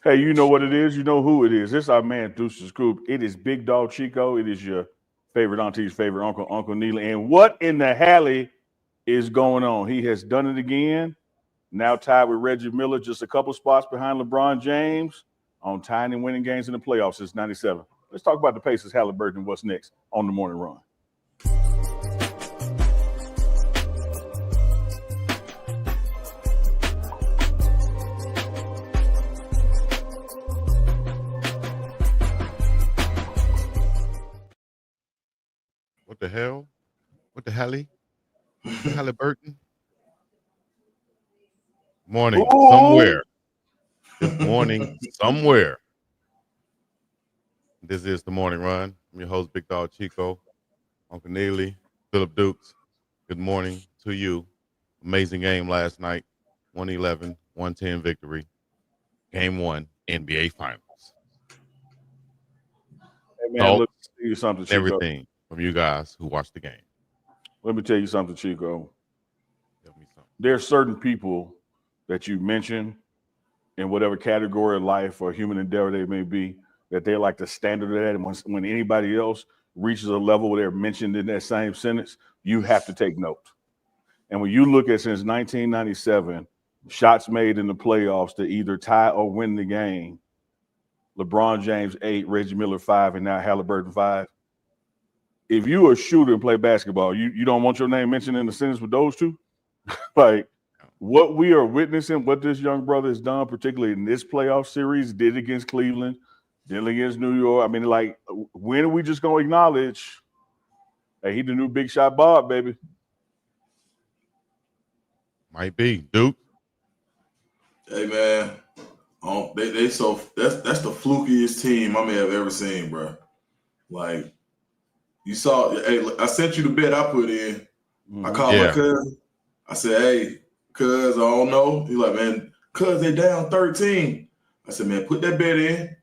Hey, you know what it is? You know who it is. This is our man Deuce's Group. It is Big Dog Chico. It is your favorite auntie's favorite uncle, Uncle Neely. And what in the Halley is going on? He has done it again. Now tied with Reggie Miller, just a couple spots behind LeBron James on tying and winning games in the playoffs since '97. Let's talk about the Pacers, Halliburton, and what's next on the morning run. What the hell? What the Halley? What the Halliburton? Morning Ooh, somewhere. It's morning somewhere. This is the morning run. I'm your host, Big Dog Chico, Uncle Neely, Philip Dukes. Good morning to you. Amazing game last night. 111, 110 victory. Game one, NBA Finals. hey man, Thoughts look, tell you something, and Chico. everything from you guys who watched the game. Let me tell you something, Chico. Tell me something. There's certain people that you mention in whatever category of life or human endeavor they may be, that they're like the standard of that. And when anybody else reaches a level where they're mentioned in that same sentence, you have to take note. And when you look at since 1997, shots made in the playoffs to either tie or win the game, LeBron James 8, Reggie Miller 5, and now Halliburton 5. If you a shooter and play basketball, you don't want your name mentioned in the sentence with those two? Like what we are witnessing, what this young brother has done, particularly in this playoff series, did against Cleveland, did against New York. I mean, like, when are we just gonna acknowledge, hey, he the new big shot Bob, baby? Might be. Duke. Hey man, they so that's the flukiest team I may have ever seen, bro. Like you saw, hey, I sent you the bet I put in. I Mm-hmm. called my Yeah. cousin. I said, hey, cuz I don't know. He's like, man, cuz they down 13. I said, man, put that bet in.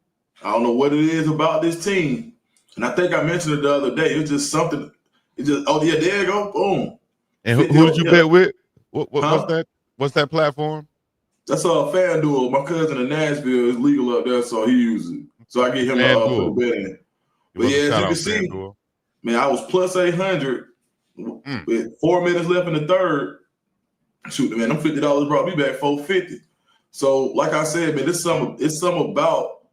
I don't know what it is about this team. And I think I mentioned it the other day. It's just something. It just, oh yeah, there you go. Boom. And 50 who did you yeah. bet with? What's Huh? that? What's that platform? That's a FanDuel. My cousin in Nashville is legal up there, so he uses it. So I get him to put a FanDuel. bet in. Give But us a yeah, as shout you can out, see, FanDuel. man, I was plus 800 Mm. with 4 minutes left in the third. Shoot, man, them $50 brought me back 450. So, like I said, man, it's some about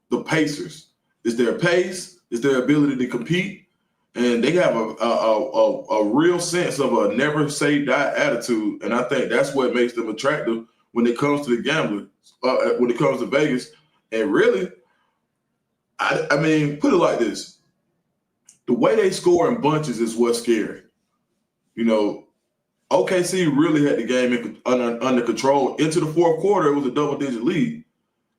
the Pacers. It's their pace, it's their ability to compete, and they have a real sense of a never say die attitude. And I think that's what makes them attractive when it comes to the gambler, when it comes to Vegas. And really, I mean, put it like this: the way they score in bunches is what's scary. You know, OKC really had the game under control. Into the fourth quarter, it was a double-digit lead.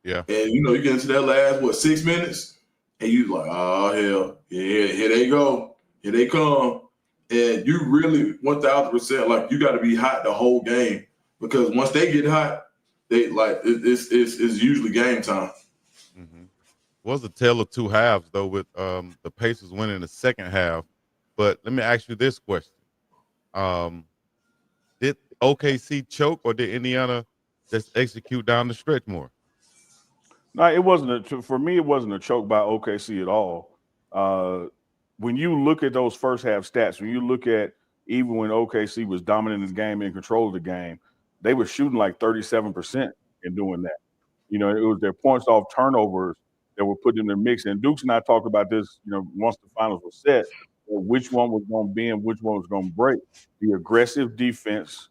Yeah. And, you get into that last, 6 minutes, and you like, oh, hell, yeah, here they go. Here they come. And you really, 1,000%, like, you got to be hot the whole game. Because once they get hot, it's usually game time. Mm-hmm. Was a tale of two halves though, with the Pacers winning the second half. But let me ask you this question: um, Did OKC choke, or did Indiana just execute down the stretch more? No, it wasn't for me. It wasn't a choke by OKC at all. Uh, when you look at those first half stats, when you look at even when OKC was dominant in the game, in control of the game, they were shooting like 37% in doing that. It was their points off turnovers that were put in the mix. And Dukes and I talked about this, once the finals were set, which one was going to bend, which one was going to break. The aggressive defense,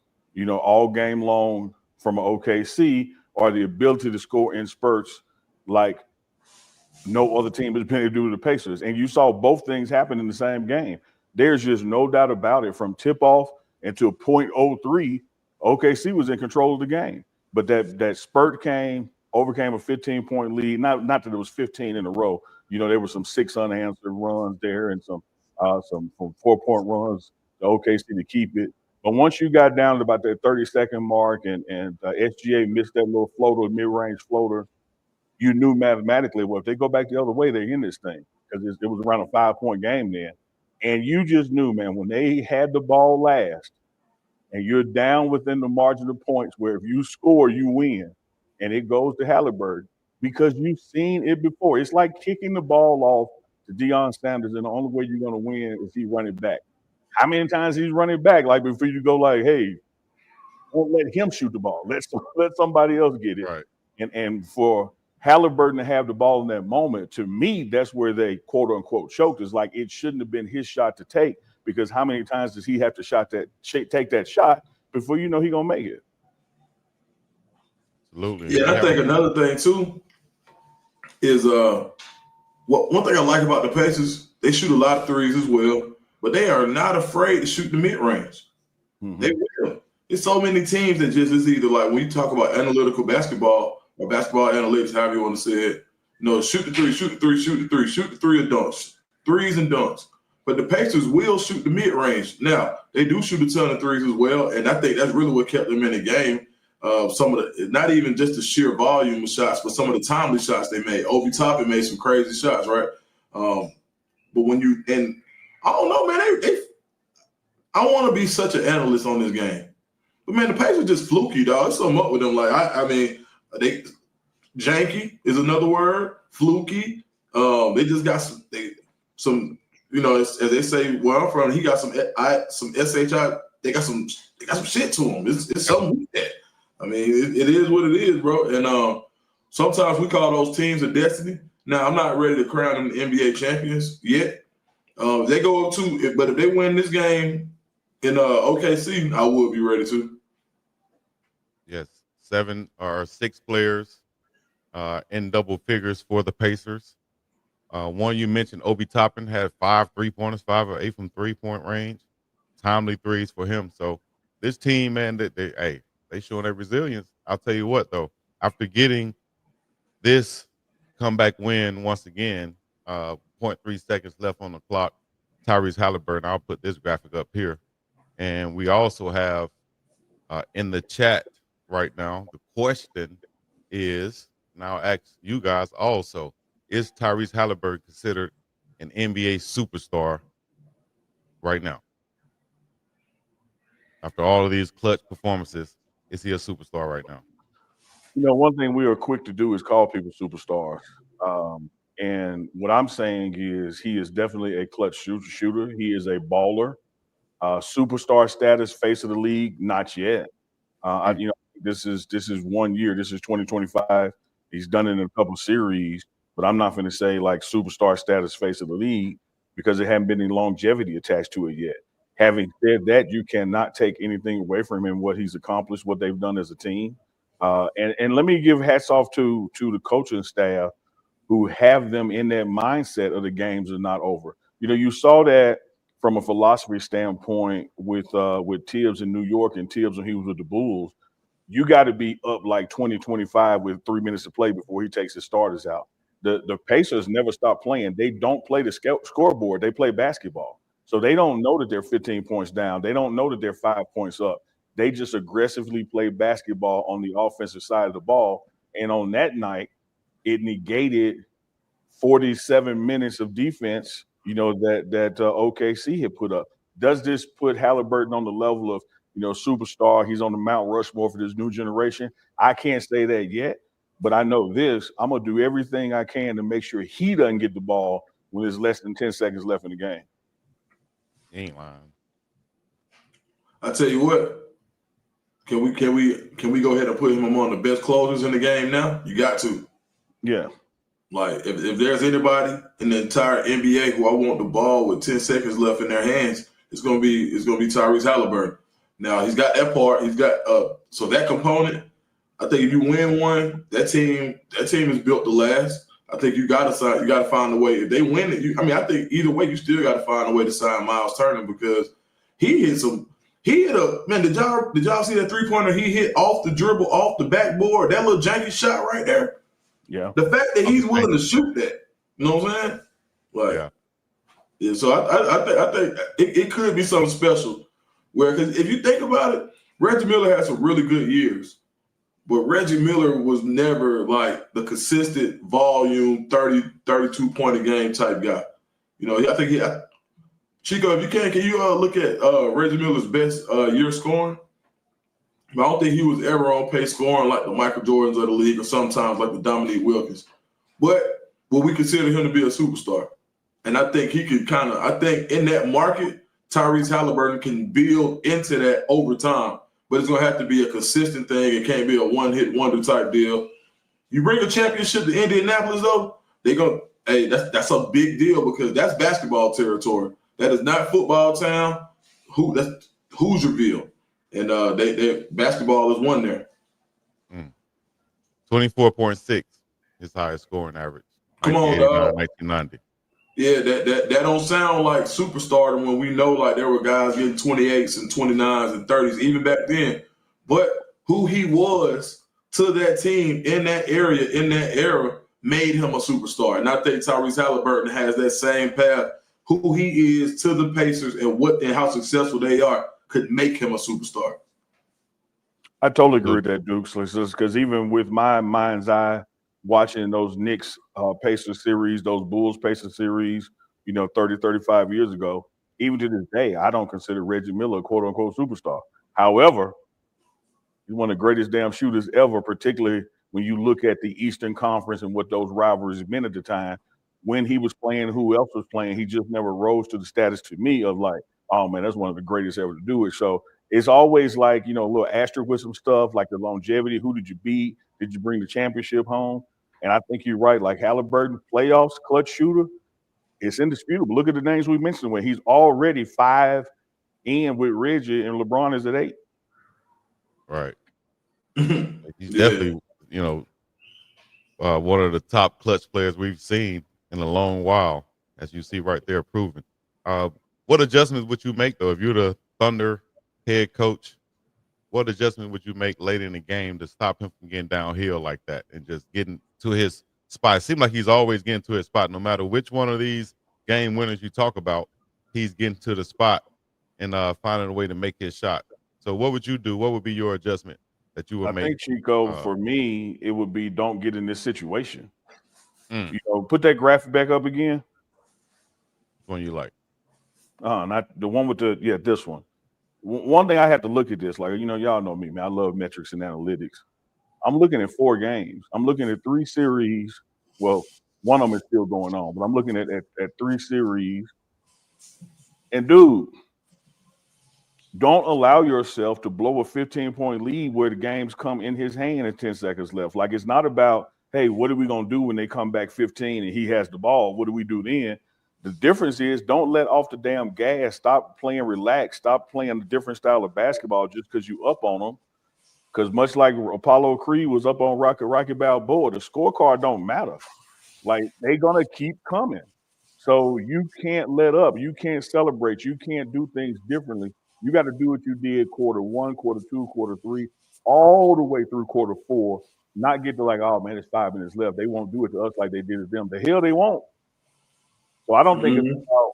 all game long from OKC, or the ability to score in spurts like no other team has been able to do to the Pacers. And you saw both things happen in the same game. There's just no doubt about it. From tip off and to .03, OKC was in control of the game. But that spurt overcame a 15-point lead. Not that it was 15 in a row. There were some 6 unanswered runs there and some 4-point runs to OKC to keep it. But once you got down to about that 30-second mark and SGA missed that little floater, mid-range floater, you knew mathematically, well, if they go back the other way, they're in this thing because it was around a 5-point game then. And you just knew, man, when they had the ball last and you're down within the margin of points where if you score, you win. and it goes to Halliburton because you've seen it before. It's like kicking the ball off to Deion Sanders, and the only way you're going to win is he running back. How many times he's running back? Like before you go, like, hey, won't let him shoot the ball. Let somebody else get it. Right. And for Halliburton to have the ball in that moment, to me, that's where they quote unquote choked. Is like it shouldn't have been his shot to take because how many times does he have to take that shot before you know he's gonna make it? Absolutely. Yeah, I think another thing too is one thing I like about the Pacers, they shoot a lot of threes as well, but they are not afraid to shoot the mid range. Mm-hmm. They will. There's so many teams that just is either like when you talk about analytical basketball or basketball analytics, however you want to say it, shoot the three, shoot the three, shoot the three, shoot the three and dunks, threes and dunks. But the Pacers will shoot the mid range. Now they do shoot a ton of threes as well, and I think that's really what kept them in the game. Some of the, not even just the sheer volume of shots, but some of the timely shots they made. Obi Toppin made some crazy shots, right? But when you and I don't know, man, I want to be such an analyst on this game. But man, the Pacers just fluky, dog. There's something up with them. Like I mean, they janky is another word. Fluky. They just got some. As they say where I'm from, he got some SHI. They got some shit to him. It's something with that. I mean, it is what it is, bro. And sometimes we call those teams a destiny. Now I'm not ready to crown them the NBA champions yet. They go up but if they win this game in OKC, I would be ready to. Yes, 7 or 6 players in double figures for the Pacers. One you mentioned, Obi Toppin had 5 3-pointers, 5 or 8 from 3-point range, timely threes for him. So this team, man, they showing their resilience. I'll tell you what, though, after getting this comeback win once again, 0.3 seconds left on the clock, Tyrese Halliburton. I'll put this graphic up here, and we also have in the chat right now. The question is, and I'll ask you guys also, is Tyrese Halliburton considered an NBA superstar right now? After all of these clutch performances, is he a superstar right now? One thing we are quick to do is call people superstars. And what I'm saying is he is definitely a clutch shooter. He is a baller. Superstar status, face of the league, not yet. This is 1 year. This is 2025. He's done it in a couple series, but I'm not going to say like superstar status, face of the league, because there haven't been any longevity attached to it yet. Having said that, you cannot take anything away from him, what he's accomplished, what they've done as a team. And let me give hats off to the coaching staff who have them in that mindset of the games are not over. You saw that from a philosophy standpoint with Tibbs in New York and Tibbs when he was with the Bulls. You got to be up like 20-25 with 3 minutes to play before he takes his starters out. The Pacers never stop playing. They don't play the scoreboard. They play basketball. So they don't know that they're 15 points down. They don't know that they're 5 points up. They just aggressively play basketball on the offensive side of the ball. And on that night, it negated 47 minutes of defense, that OKC had put up. Does this put Halliburton on the level of, superstar? He's on the Mount Rushmore for this new generation. I can't say that yet, but I know this. I'm going to do everything I can to make sure he doesn't get the ball when there's less than 10 seconds left in the game. He ain't lying. I tell you what, can we go ahead and put him among the best closers in the game now? You got to. Yeah. Like if there's anybody in the entire NBA who I want the ball with 10 seconds left in their hands, it's gonna be Tyrese Halliburton. Now he's got that part. He's got so that component. I think if you win one, that team is built to last. I think you gotta find a way. If they win it, I think either way, you still gotta find a way to sign Miles Turner because he hit a man. Did y'all see that 3-pointer he hit off the dribble, off the backboard? That little janky shot right there. Yeah. The fact that he's willing to shoot that, you know what I'm saying? Like, yeah. So I think it could be something special. Where, because if you think about it, Reggie Miller had some really good years, but Reggie Miller was never like the consistent volume 30, 32 point a game type guy. I think Chico, if you can you look at Reggie Miller's best year scoring? But I don't think he was ever on pace scoring like the Michael Jordans of the league or sometimes like the Dominique Wilkins. But we consider him to be a superstar. And I think he could I think in that market, Tyrese Halliburton can build into that over time. But it's going to have to be a consistent thing. It can't be a one-hit wonder type deal. You bring a championship to Indianapolis, though, hey, that's a big deal because that's basketball territory. That is not football town. That's Hoosierville. And they basketball is one there. 24.6, his highest scoring average. Come on, dog. 1990. Yeah, that don't sound like superstardom when we know like there were guys getting 28s and 29s and 30s even back then. But who he was to that team in that area, in that era, made him a superstar. And I think Tyrese Halliburton has that same path. Who he is to the Pacers and how successful they are could make him a superstar. I totally agree with that, Dukes. Because even with my mind's eye, watching those Knicks Pacers series, those Bulls Pacers series, 30, 35 years ago, even to this day, I don't consider Reggie Miller a quote-unquote superstar. However, he's one of the greatest damn shooters ever, particularly when you look at the Eastern Conference and what those rivalries meant at the time. When he was playing, who else was playing, he just never rose to the status to me of like, oh, man, that's one of the greatest ever to do it. So it's always like, a little asterisk with some stuff, like the longevity. Who did you beat? Did you bring the championship home? And I think you're right. Like Halliburton, playoffs, clutch shooter, it's indisputable. Look at the names we mentioned when he's already 5 in with Reggie and LeBron is at 8. Right. He's definitely, one of the top clutch players we've seen in a long while, as you see right there proven. What adjustments would you make, though, if you're the Thunder head coach? What adjustment would you make late in the game to stop him from getting downhill like that and just getting to his spot? It seems like he's always getting to his spot. No matter which one of these game winners you talk about, he's getting to the spot and finding a way to make his shot. So what would you do? What would be your adjustment that you would make? I think, Chico, for me, it would be don't get in this situation. Put that graphic back up again. Which one you like? Not the one with this one. One thing I have to look at this, like, y'all know me, man. I love metrics and analytics. I'm looking at 4 games. I'm looking at 3 series. Well, one of them is still going on, but I'm looking at 3 series. And, dude, don't allow yourself to blow a 15-point lead where the games come in his hand and 10 seconds left. Like, it's not about, hey, what are we going to do when they come back 15 and he has the ball? What do we do then? The difference is don't let off the damn gas. Stop playing relaxed. Stop playing a different style of basketball just because you up on them. Because much like Apollo Creed was up on Rocky Balboa, the scorecard don't matter. Like, they're going to keep coming. So you can't let up. You can't celebrate. You can't do things differently. You got to do what you did quarter 1, quarter 2, quarter 3, all the way through quarter 4. Not get to like, oh, man, it's 5 minutes left. They won't do it to us like they did to them. The hell they won't. So I don't think it's about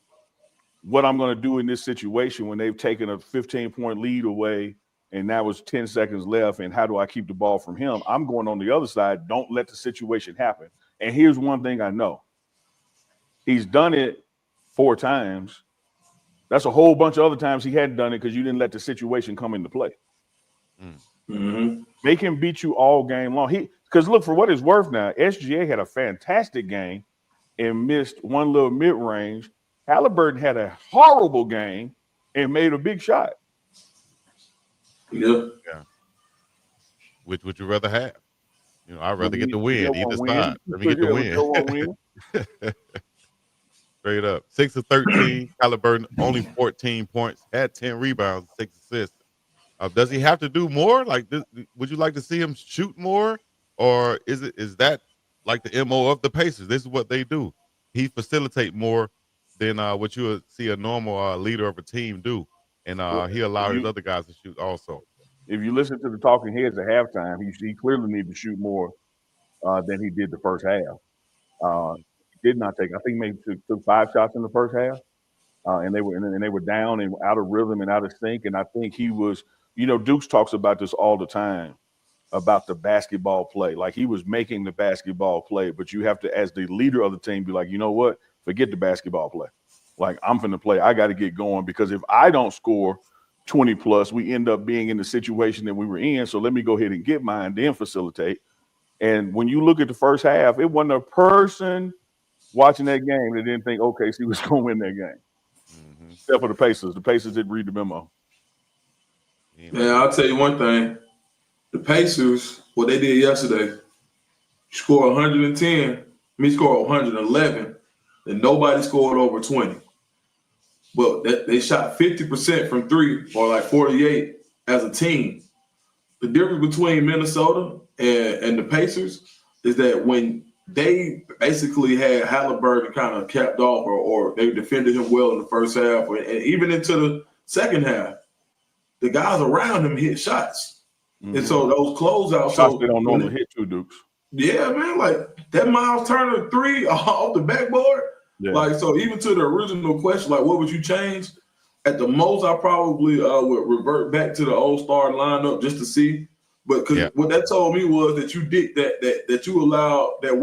what I'm going to do in this situation when they've taken a 15-point lead away and now it's 10 seconds left and how do I keep the ball from him? I'm going on the other side. Don't let the situation happen. And here's one thing I know. He's done it 4 times. That's a whole bunch of other times he hadn't done it because you didn't let the situation come into play. They can beat you all game long. Because look, for what it's worth now, SGA had a fantastic game and missed one little mid-range. Halliburton had a horrible game and made a big shot. Yeah. Which would you rather have? I'd rather get the win either side. Let me get the win. Straight up. 6 of 13. Halliburton only 14 points, had 10 rebounds, 6 assists. Does he have to do more? Like, would you like to see him shoot more? Or is that like the MO of the Pacers? This is what they do. He facilitate more than what you would see a normal leader of a team do. And he allowed his other guys to shoot also. If you listen to the talking heads at halftime, he clearly needed to shoot more than he did the first half. He did not take. I think maybe took 5 shots in the first half, and they were down and out of rhythm and out of sync. And I think he was. Dukes talks about this all the time about the basketball play. Like, he was making the basketball play, but you have to, as the leader of the team, be like, you know what? Forget the basketball play. Like, I'm finna play. I got to get going because if I don't score, 20 plus, we end up being in the situation that we were in. So let me go ahead and get mine, then facilitate. And when you look at the first half, it wasn't a person watching that game that didn't think OKC was going to win that game. Except for the Pacers. The Pacers didn't read the memo. Yeah, I'll tell you one thing. The Pacers, what they did yesterday, scored 110, me scored 111, and nobody scored over 20. But they shot 50% from three, or like 48 as a team. The difference between Minnesota and the Pacers is that when they basically had Halliburton kind of capped off, or they defended him well in the first half, and even into the second half, the guys around him hit shots. Mm-hmm. And so those closeouts. Shots they don't normally hit too, Dukes. Yeah, man, like that Miles Turner three off the backboard. Yeah. Like, so even to the original question, like, what would you change? At the most, I probably would revert back to the old star lineup just to see. But because what that told me was that you that you allow that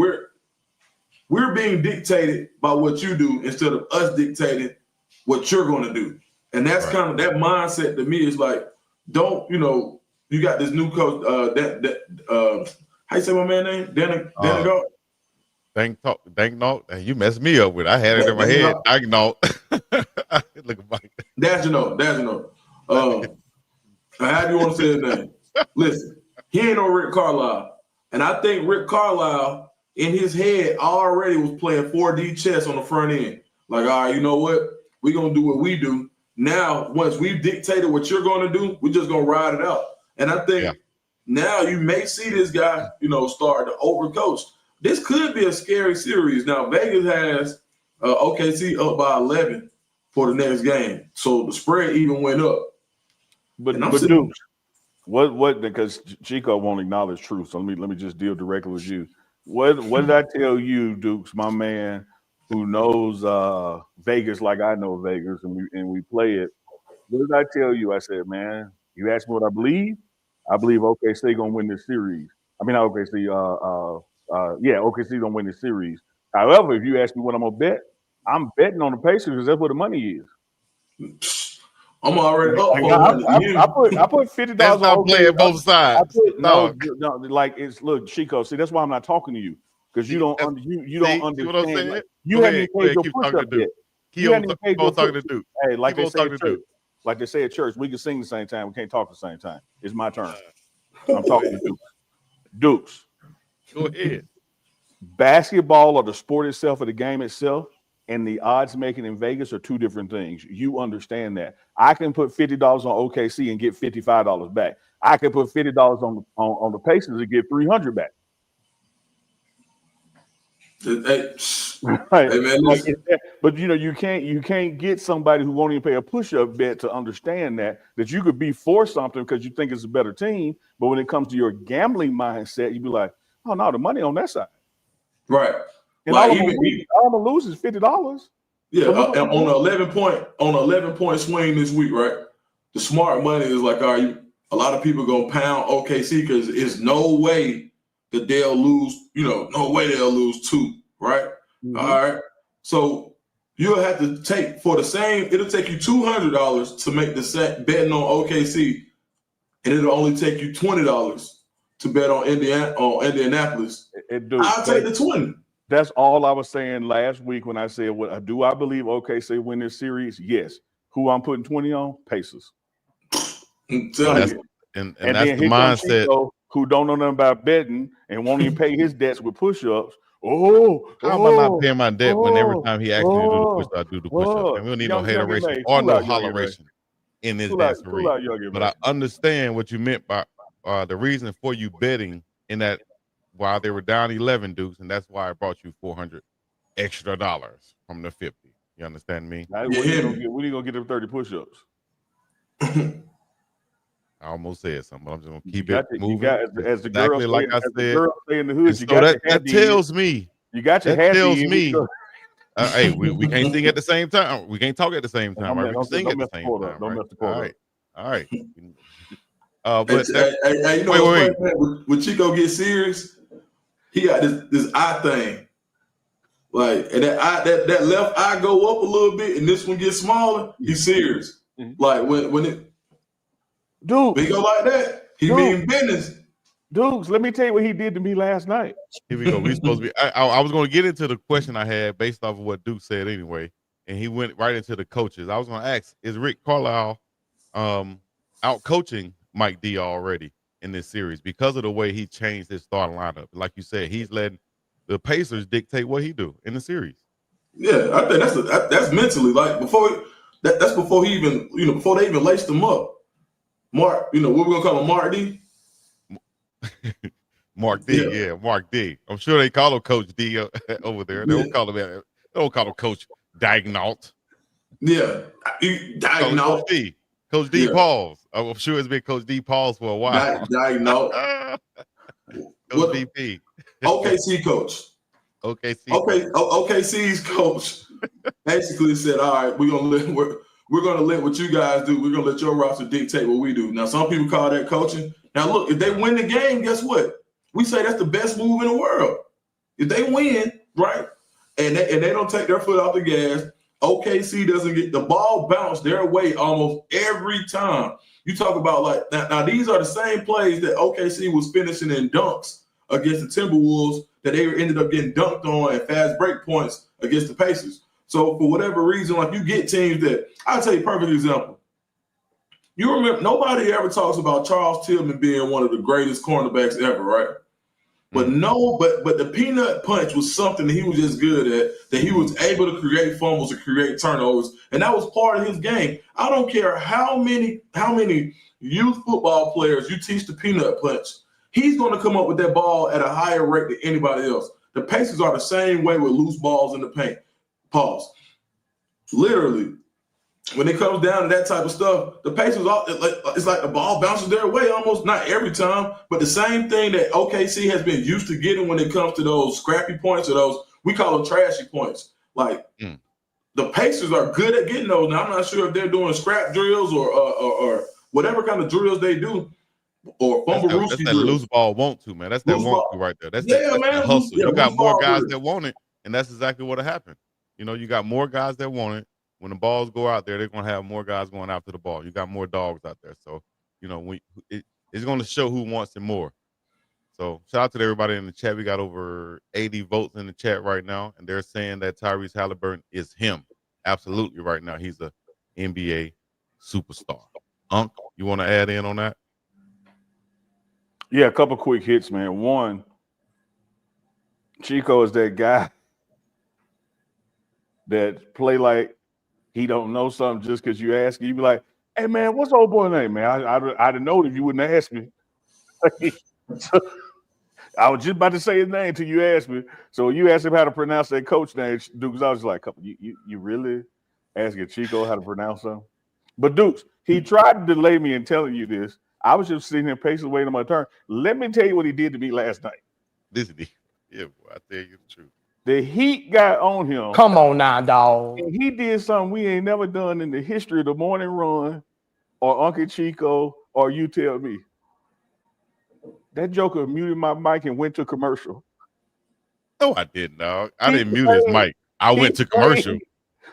we're being dictated by what you do instead of us dictating what you're going to do. And that's kind of that mindset to me is like, don't, you got this new coach, how you say my man name? Danny Danknaut. You messed me up with it. I had it in my head. Danknaut. Look at Mike. Dagino. How do you want to say his name? Listen, he ain't no Rick Carlisle. And I think Rick Carlisle in his head already was playing 4D chess on the front end. Like, all right, you know what? We're going to do what we do. Now, once we've dictated what you're going to do, we're just going to ride it out. And I think now you may see this guy, start to overcoach. This could be a scary series. Now, Vegas has OKC up by 11 for the next game. So the spread even went up. But Duke, what because Chico won't acknowledge truth. So let me just deal directly with you. What did I tell you, Dukes, my man, who knows Vegas like I know Vegas, and we play it? What did I tell you? I said, man, you asked me what I believe. I believe OKC gonna win this series. I mean, not OKC. OKC gonna win this series. However, if you ask me what I'm gonna bet, I'm betting on the Pacers because that's where the money is. I'm already up. I put $50 on OKC. Playing both sides. No, like look, Chico. See, that's why I'm not talking to you because you don't understand. Like, you haven't even paid your push-up yet. You haven't even paid your push-up. Hey, like they say at church. Like they say at church, we can sing the same time. We can't talk at the same time. It's my turn. I'm talking to Dukes. Dukes. Go ahead. Basketball or the sport itself or the game itself and the odds making in Vegas are two different things. You understand that. I can put $50 on OKC and get $55 back. I can put $50 on the Pacers and get $300 back. Right. Hey man, but you can't get somebody who won't even pay a push-up bet to understand that you could be for something because you think it's a better team, but when it comes to your gambling mindset, you'd be like, oh no, the money on that side, right? And all I'm gonna lose is $50. Yeah, on an 11 point swing this week, right? The smart money is like, all right, a lot of people gonna pound OKC because it's no way that they'll lose, no way they'll lose two, right? Mm-hmm. All right. So you'll have to take for the same, it'll take you $200 to make the set betting on OKC, and it'll only take you $20 to bet on Indianapolis. I'll take the 20. That's all I was saying last week when I said, do I believe OKC win this series? Yes. Who I'm putting 20 on? Pacers. And that's the mindset. Chico, who don't know nothing about betting and won't even pay his debts with push-ups. How am I not paying my debt when every time he asks me to do the push-up, I do the push-up? And we don't need no hateration or no holleration in this dance arena. But I understand what you meant by the reason for you betting in that while they were down 11 Dukes, and that's why I brought you $400 extra from the 50. You understand me? When are you gonna get them 30 push-ups? I almost said something, but I'm just gonna keep it moving. As the girl like I said, in the hood, so that tells me. You got your hat. Tells me. Hey, we can't sing at the same time. We can't talk at the same time. We can sing at the same time. Don't mess the quarter up. All right. But when Chico gets serious, he got this eye thing. Like, and that left eye go up a little bit, and this one gets smaller. He's serious. Mm-hmm. Like when Dude, When he go like that, he mean business. Dudes, let me tell you what he did to me last night. Here we go. We supposed to be. I was going to get into the question I had based off of what Duke said anyway, and he went right into the coaches. I was going to ask: is Rick Carlisle out coaching Mike D already in this series because of the way he changed his starting lineup? Like you said, he's letting the Pacers dictate what he do in the series. Yeah, I think that's mentally like that's before he even before they even laced him up. Mark, what we're gonna call him, Mark D. Mark D, yeah, Mark D. I'm sure they call him Coach D over there. They don't call him that. They don't call him Coach Daignault. Yeah, Daignault. Coach D. Coach D. Pauls. I'm sure it's been Coach D. Pauls for a while. Daignault. Coach DP. OKC coach. OKC's coach basically said, "All right, we're gonna let what you guys do. We're gonna let your roster dictate what we do." Now, some people call that coaching. Now, look, if they win the game, guess what? We say that's the best move in the world. If they win, right, and they don't take their foot off the gas, OKC doesn't get the ball bounced their way almost every time. You talk about like now these are the same plays that OKC was finishing in dunks against the Timberwolves that they ended up getting dunked on at fast break points against the Pacers. So for whatever reason, like you get teams that I'll tell you a perfect example. You remember nobody ever talks about Charles Tillman being one of the greatest cornerbacks ever, right? But but the peanut punch was something that he was just good at, that he was able to create fumbles and create turnovers, and that was part of his game. I don't care how many youth football players you teach the peanut punch, he's going to come up with that ball at a higher rate than anybody else. The Pacers are the same way with loose balls in the paint. Pause. Literally, when it comes down to that type of stuff, the Pacers, it's like the ball bounces their way almost, not every time, but the same thing that OKC has been used to getting when it comes to those scrappy points or those, we call them trashy points. Like the Pacers are good at getting those. Now, I'm not sure if they're doing scrap drills or whatever kind of drills they do, or fumble that's that loose ball want to, man. That's that want to right there. That's that hustle. You got more guys that want it, and that's exactly what happened. You got more guys that want it. When the balls go out there, they're going to have more guys going after the ball. You got more dogs out there. So, it's going to show who wants it more. So, shout out to everybody in the chat. We got over 80 votes in the chat right now, and they're saying that Tyrese Halliburton is him. Absolutely right now. He's a NBA superstar. Unc, you want to add in on that? Yeah, a couple quick hits, man. One, Chico is that guy that play like he don't know something just because you ask him. You be like, "Hey, man, what's old boy name, man? I'd have known if you wouldn't ask me." I was just about to say his name till you asked me. So you asked him how to pronounce that coach name, Dukes. I was like, you really asking Chico how to pronounce something? But Dukes, he tried to delay me in telling you this. I was just sitting here patiently waiting on my turn. Let me tell you what he did to me last night. Yeah, boy, I tell you the truth. The heat got on him. Come on now, dog. And he did something we ain't never done in the history of the morning run or Uncle Chico or you tell me. That joker muted my mic and went to commercial. No, I didn't, dog. I didn't mute his mic. I went to commercial,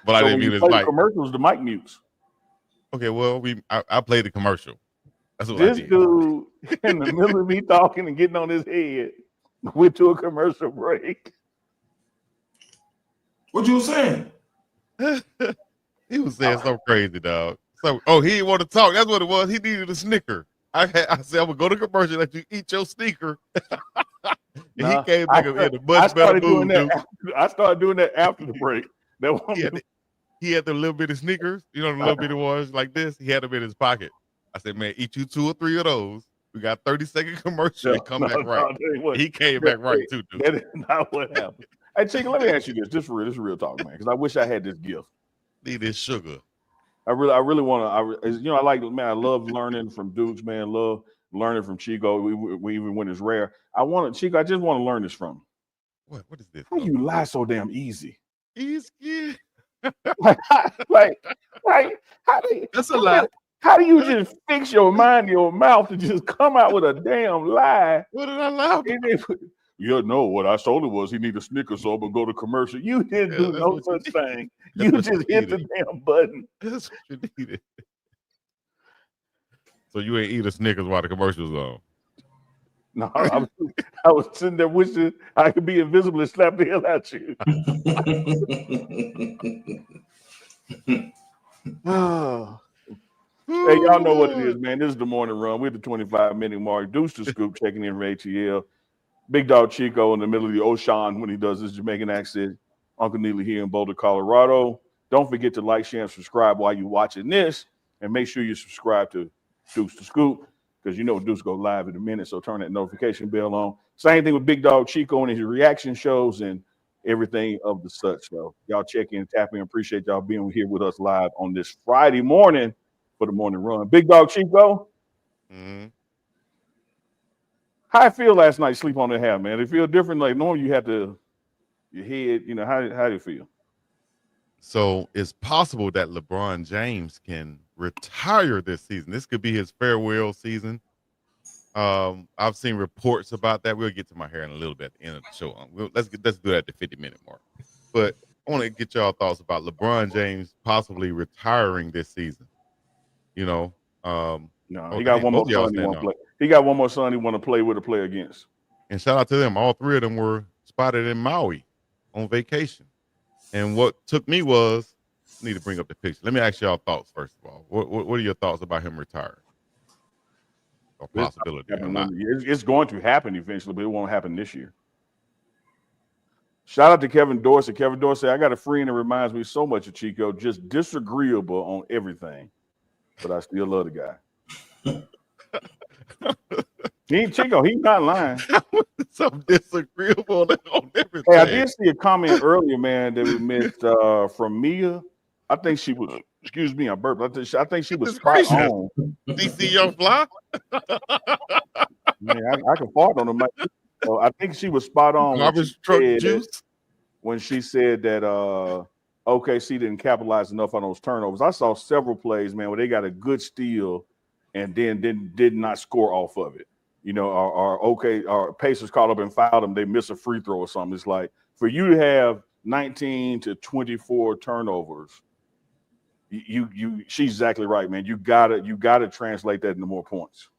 but I didn't mute his mic. Commercials, the mic mutes. Okay, well, I played the commercial. That's what this I did. Dude, in the middle of me talking and getting on his head, went to a commercial break. What you saying? He was saying something crazy, dog. So, he didn't want to talk. That's what it was. He needed a snicker. I said, I'm gonna go to commercial, let you eat your sneaker. He came back in a much better mood. I started doing that after the break. He had the little bitty sneakers, the little bitty ones like this. He had them in his pocket. I said, man, eat you 2 or 3 of those. We got 30-second commercial and come back right. He came back right too, dude. That is not what happened. Hey, Chico, let me ask you this. This is real talk, man, because I wish I had this gift. Need this sugar. I really want to. I like, man, I love learning from Dukes, man. Love learning from Chico. We even when it's rare. Chico, I just want to learn this from you. What is this? How you lie so damn easy? Easy. like, That's a lie. How do you just fix your mind, your mouth to just come out with a damn lie? What did I lie? Yeah, no, what I told him was he need a Snickers, so I'm gonna go to commercial. You didn't do no such thing. You just hit the damn button. That's what you needed. So you ain't eat a Snickers while the commercials on. No, I was sitting there wishing I could be invisible and slap the hell out you. Hey, y'all know what it is, man. This is the morning run. We're at the 25-minute mark. Deuce the Scoop checking in for ATL. Big Dog Chico in the middle of the ocean when he does his Jamaican accent. Uncle Neely here in Boulder, Colorado. Don't forget to like, share, and subscribe while you're watching this. And make sure you subscribe to Deuce the Scoop because you know Deuce go live in a minute. So turn that notification bell on. Same thing with Big Dog Chico and his reaction shows and everything of the such. So y'all check in, tap in. Appreciate y'all being here with us live on this Friday morning for the morning run. Big Dog Chico. Mm-hmm. How I feel last night, sleep on the hair, man. It feel different. Like normally you have to, your head, you know, how do you feel? So it's possible that LeBron James can retire this season. This could be his farewell season. I've seen reports about that. We'll get to my hair in a little bit at the end of the show. Let's do that at the 50-minute mark. But I want to get y'all thoughts about LeBron James possibly retiring this season. You know, no, he got one more son he want to play. He got one more son he want to play with or play against. And shout out to them. All three of them were spotted in Maui on vacation. And what took me was, I need to bring up the picture. Let me ask y'all thoughts first of all. What are your thoughts about him retiring? Or possibility? It's going to happen eventually, but it won't happen this year. Shout out to Kevin Dorsey. Kevin Dorsey, I got a friend that reminds me so much of Chico, just disagreeable on everything, but I still love the guy. Chico, he's not lying. So disagreeable on everything. Hey, I did see a comment earlier, man, that we missed from Mia. I think she was, excuse me, I burped. I think she was spot on. DC Young Fly? Man, I can fart on the mic. So I think she was spot on Garbage truck juice when she said that OKC didn't capitalize enough on those turnovers. I saw several plays, man, where they got a good steal and then did not score off of it. You know, our Pacers caught up and fouled them. They missed a free throw or something. It's like for you to have 19 to 24 turnovers, she's exactly right, man. You gotta translate that into more points.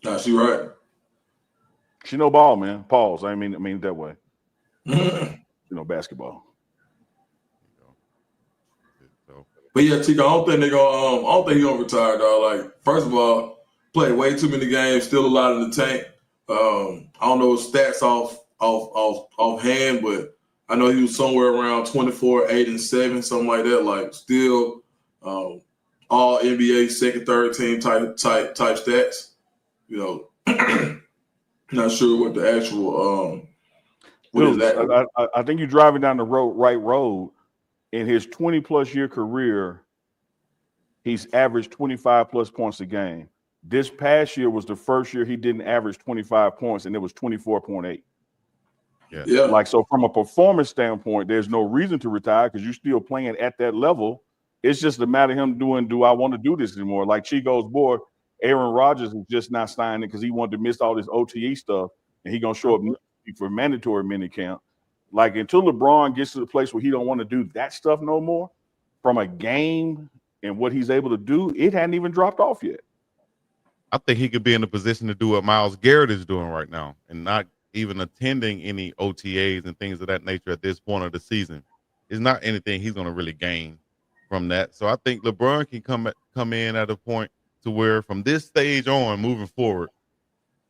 Nah, she right. She know ball, man. Pause. I mean it that way. You know basketball. But yeah, Chico, I don't think he's gonna retire, dog. Like, first of all, played way too many games, still a lot in the tank. I don't know his stats off hand, but I know he was somewhere around 24, 8, and 7, something like that. Like, still all NBA second, third team type stats. You know, not sure what the actual I think you're driving down the right road. In his 20-plus year career, he's averaged 25-plus points a game. This past year was the first year he didn't average 25 points, and it was 24.8. Yeah. Like, so from a performance standpoint, there's no reason to retire because you're still playing at that level. It's just a matter of him do I want to do this anymore? Like Chico's boy, Aaron Rodgers is just not signing because he wanted to miss all this OTE stuff, and he's going to show up for mandatory minicamp. Like, until LeBron gets to the place where he don't want to do that stuff no more from a game and what he's able to do, it hadn't even dropped off yet. I think he could be in a position to do what Myles Garrett is doing right now and not even attending any OTAs and things of that nature at this point of the season. It's not anything he's going to really gain from that. So I think LeBron can come in at a point to where from this stage on moving forward,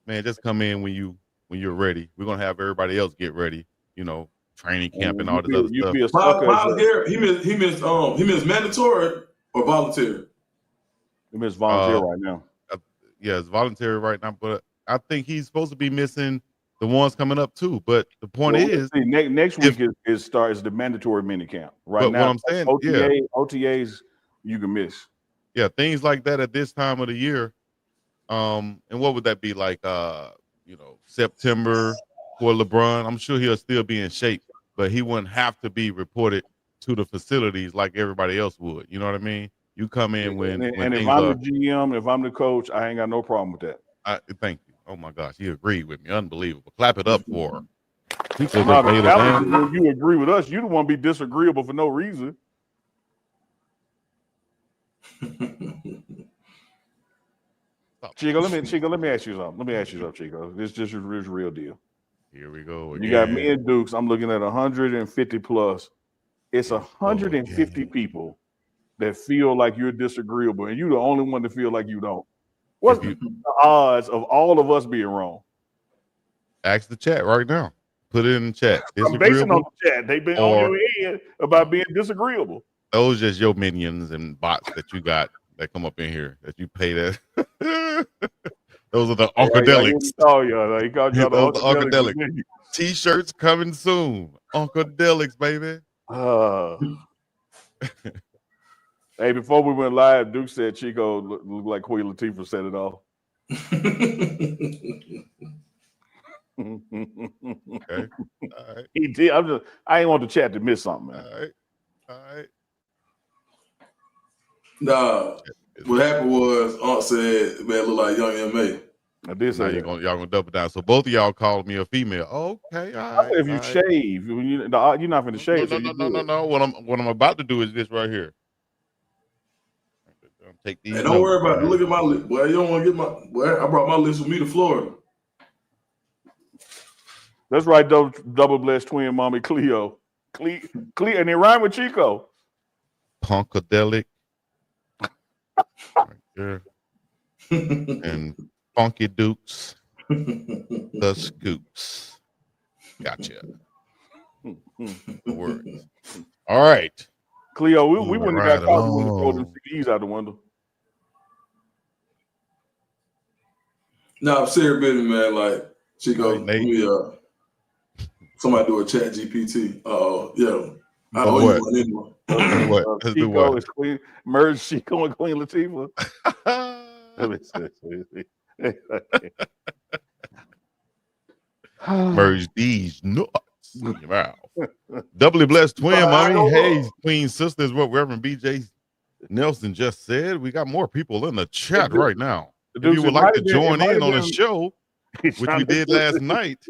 man, just come in when you're ready. We're going to have everybody else get ready. You know, training camp and all this other stuff. Myles Garrett, he missed mandatory or voluntary? He missed volunteer right now. Yeah, it's voluntary right now, but I think he's supposed to be missing the ones coming up too. But the point is, next week is the mandatory minicamp. Right now, what I'm saying, OTAs you can miss. Yeah, things like that at this time of the year. And what would that be like? September. For LeBron, I'm sure he'll still be in shape, but he wouldn't have to be reported to the facilities like everybody else would. You know what I mean? You come in when if I'm the GM, if I'm the coach, I ain't got no problem with that. Thank you. Oh my gosh, he agreed with me. Unbelievable. Clap it up for her. When you agree with us, you don't want to be disagreeable for no reason. Chico, let me ask you something. Let me ask you something, Chico. This is real deal. Here we go You again. got me and Dukes. I'm looking at 150 plus. It's Here we go 150 again. people that feel like you're disagreeable, and you're the only one to feel like you don't. What's the odds of all of us being wrong? Ask the chat right now. Put it in the chat. I'm basing on Disagreeable, the chat. They've been or- on your head about being disagreeable. those just your minions and bots that you got that come up in here that you pay that. Those are the Uncadelics. Oh yeah, he called y'all Those the are Uncadelics. Uncadelics. T-shirts coming soon. Uncadelics, baby. Hey, before we went live, Duke said Chico looked like Queen Latifah said it all. Okay. All right. He did. I ain't want the chat to miss something, man. All right. Nah, what happened was Aunt said, "Man, look like young M.A." Now I did say that. y'all gonna double down. So both of y'all called me a female. Okay, all right. If you shave, you're not going to shave. No. What I'm about to do is this right here. Take these. Hey, don't worry about it. Look at my list. Boy, you don't want to get my. Boy, I brought my list with me to Florida. That's right, double blessed twin mommy Cleo, and they rhyme with Chico. Punkadelic. Right there. And Funky Dukes. The Scoops. Gotcha. Words. All right. Cleo, we wouldn't have got caught when we throw them along. CDs out the window. Nah, I'm serious business, man. Like, Chico, Right, Nate. somebody do a chat GPT. Yeah. I Of owe what? you one anyway. What? Let's do Chico what? is Queen, merge Chico and Queen Latifah. Let me see. Merge these nuts in your mouth. Doubly blessed twin, mommy. Hey, Queen sister is what Reverend BJ Nelson just said. We got more people in the chat right now. If you would like to join in on the show, which we did last night,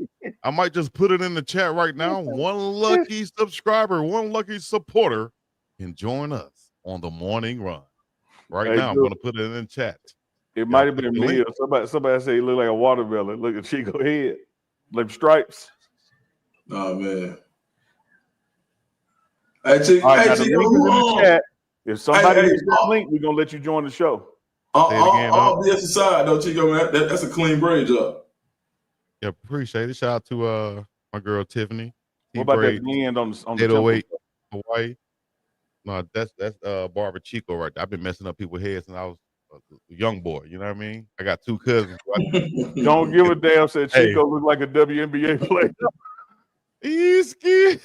I might just put it in the chat right now. One lucky subscriber, one lucky supporter can join us on the morning run. Right now, I'm going to put it in the chat. It might have been me or somebody say he looked like a watermelon. Look at Chico head, like stripes. Oh man. Hey, Chico, all right, now the link is in the chat. If somebody hits that link, we're gonna let you join the show. All BS aside, though, Chico, man, that's a clean braid job. Yeah, appreciate it. Shout out to my girl Tiffany. What about that blend on the 808 Hawaii? No, that's Barbara Chico right there. I've been messing up people's heads since I was a young boy. You know what I mean? I got two cousins. Don't give a damn. Said Chico looked like a WNBA player. He's scared.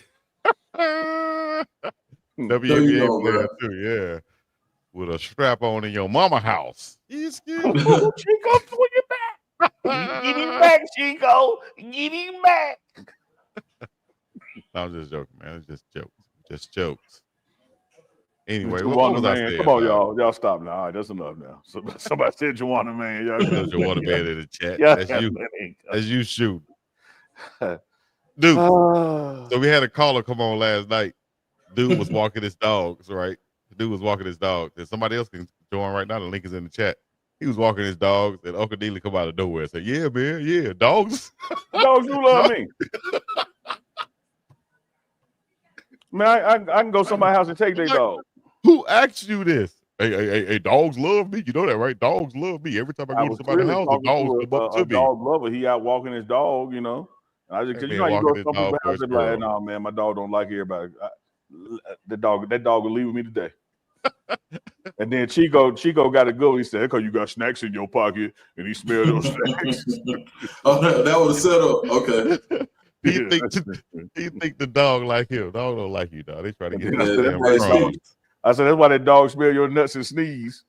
WNBA player too, yeah. With a strap on in your mama house. He's scared. Chico, swing it back. Get him back, Chico. Get him back. No, I'm just joking, man. It's just jokes. Just jokes. Anyway, Juwana what was I saying? Come on, y'all. Y'all stop now. All right, that's enough now. Somebody said Juwana Man. Y'all Juwana Man in the chat. Yeah, that's you. That's you shoot. Dude. So we had a caller come on last night. Dude was walking his dogs, right? The dude was walking his dogs. And somebody else can join right now. The link is in the chat. He was walking his dogs, and Uncle Neely come out of nowhere and say, "Yeah, man, yeah, dogs. Dogs, you love me." Man, I can go to somebody's house and take their dog. Who asked you this? Hey, dogs love me. You know that, right? Dogs love me. Every time I go to somebody's house, the dogs come up to me. Dog lover. He out walking his dog, you know. And I just, you know, you go to some people's house and be like, "No, man, my dog don't like everybody." That dog will leave with me today. And then Chico got to go. He said, "Because you got snacks in your pocket," and he smelled those snacks. Oh, that was set up. Okay. He think the dog like him. Dog don't like you, dog. They try to get I said, "That's why that dog smell your nuts and sneeze."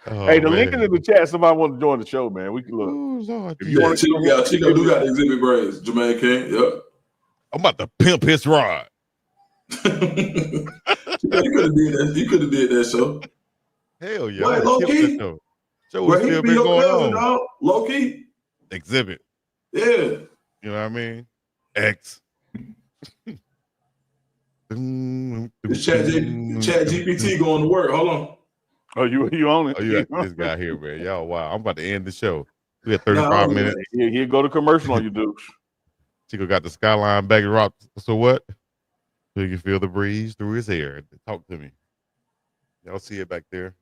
Hey, the link is in the chat. Somebody want to join the show, man. We can look. Lord, if you want to, Chico do got the exhibit braids. Jermaine King. Yep. I'm about to pimp his rod. You could have did that. You could have did that show. Hell yeah. Wait, low key. Show would still been going on. Low key. Exhibit. Yeah. You know what I mean? X. This chat GPT going to work. Hold on. Oh, you own it. Oh, you got this guy here, man. Y'all, wow. I'm about to end the show. We got Nah, 35 minutes. He'll go to commercial on you, Dukes. Chico got the skyline back and rock. So what? So you can feel the breeze through his hair. Talk to me. Y'all see it back there?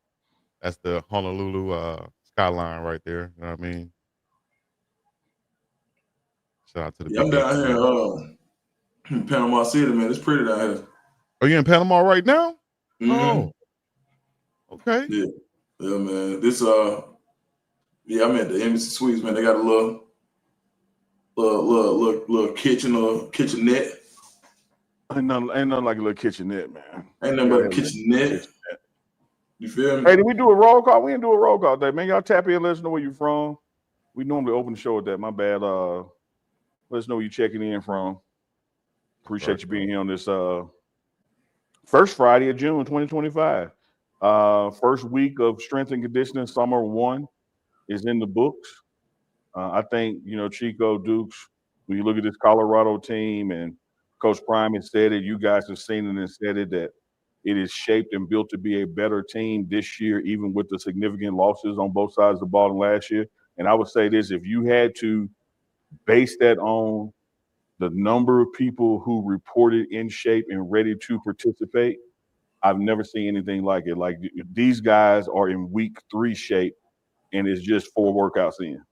That's the Honolulu skyline right there. You know what I mean? Shout out to the Yeah, I'm big down here in Panama City, man. It's pretty down here. Are you in Panama right now? Mm-hmm. Oh, okay. Yeah, man. This I'm at the Embassy Suites, man. They got a little kitchenette. Ain't nothing like a little kitchenette, man. Ain't nothing but a kitchenette. You feel me? Hey, did we do a roll call? We didn't do a roll call today, man. Y'all tap in, let us know where you from. We normally open the show with that. My bad. Let us know where you checking in from. Appreciate you being here on this first Friday of June 2025. First week of strength and conditioning, summer 1 is in the books. I think, Chico, Dukes, when you look at this Colorado team, and Coach Prime has said it, you guys have seen it and said it, that it is shaped and built to be a better team this year, even with the significant losses on both sides of the ball last year. And I would say this, if you had to base that on the number of people who reported in shape and ready to participate, I've never seen anything like it. Like, these guys are in week 3 shape, and it's just 4 workouts in.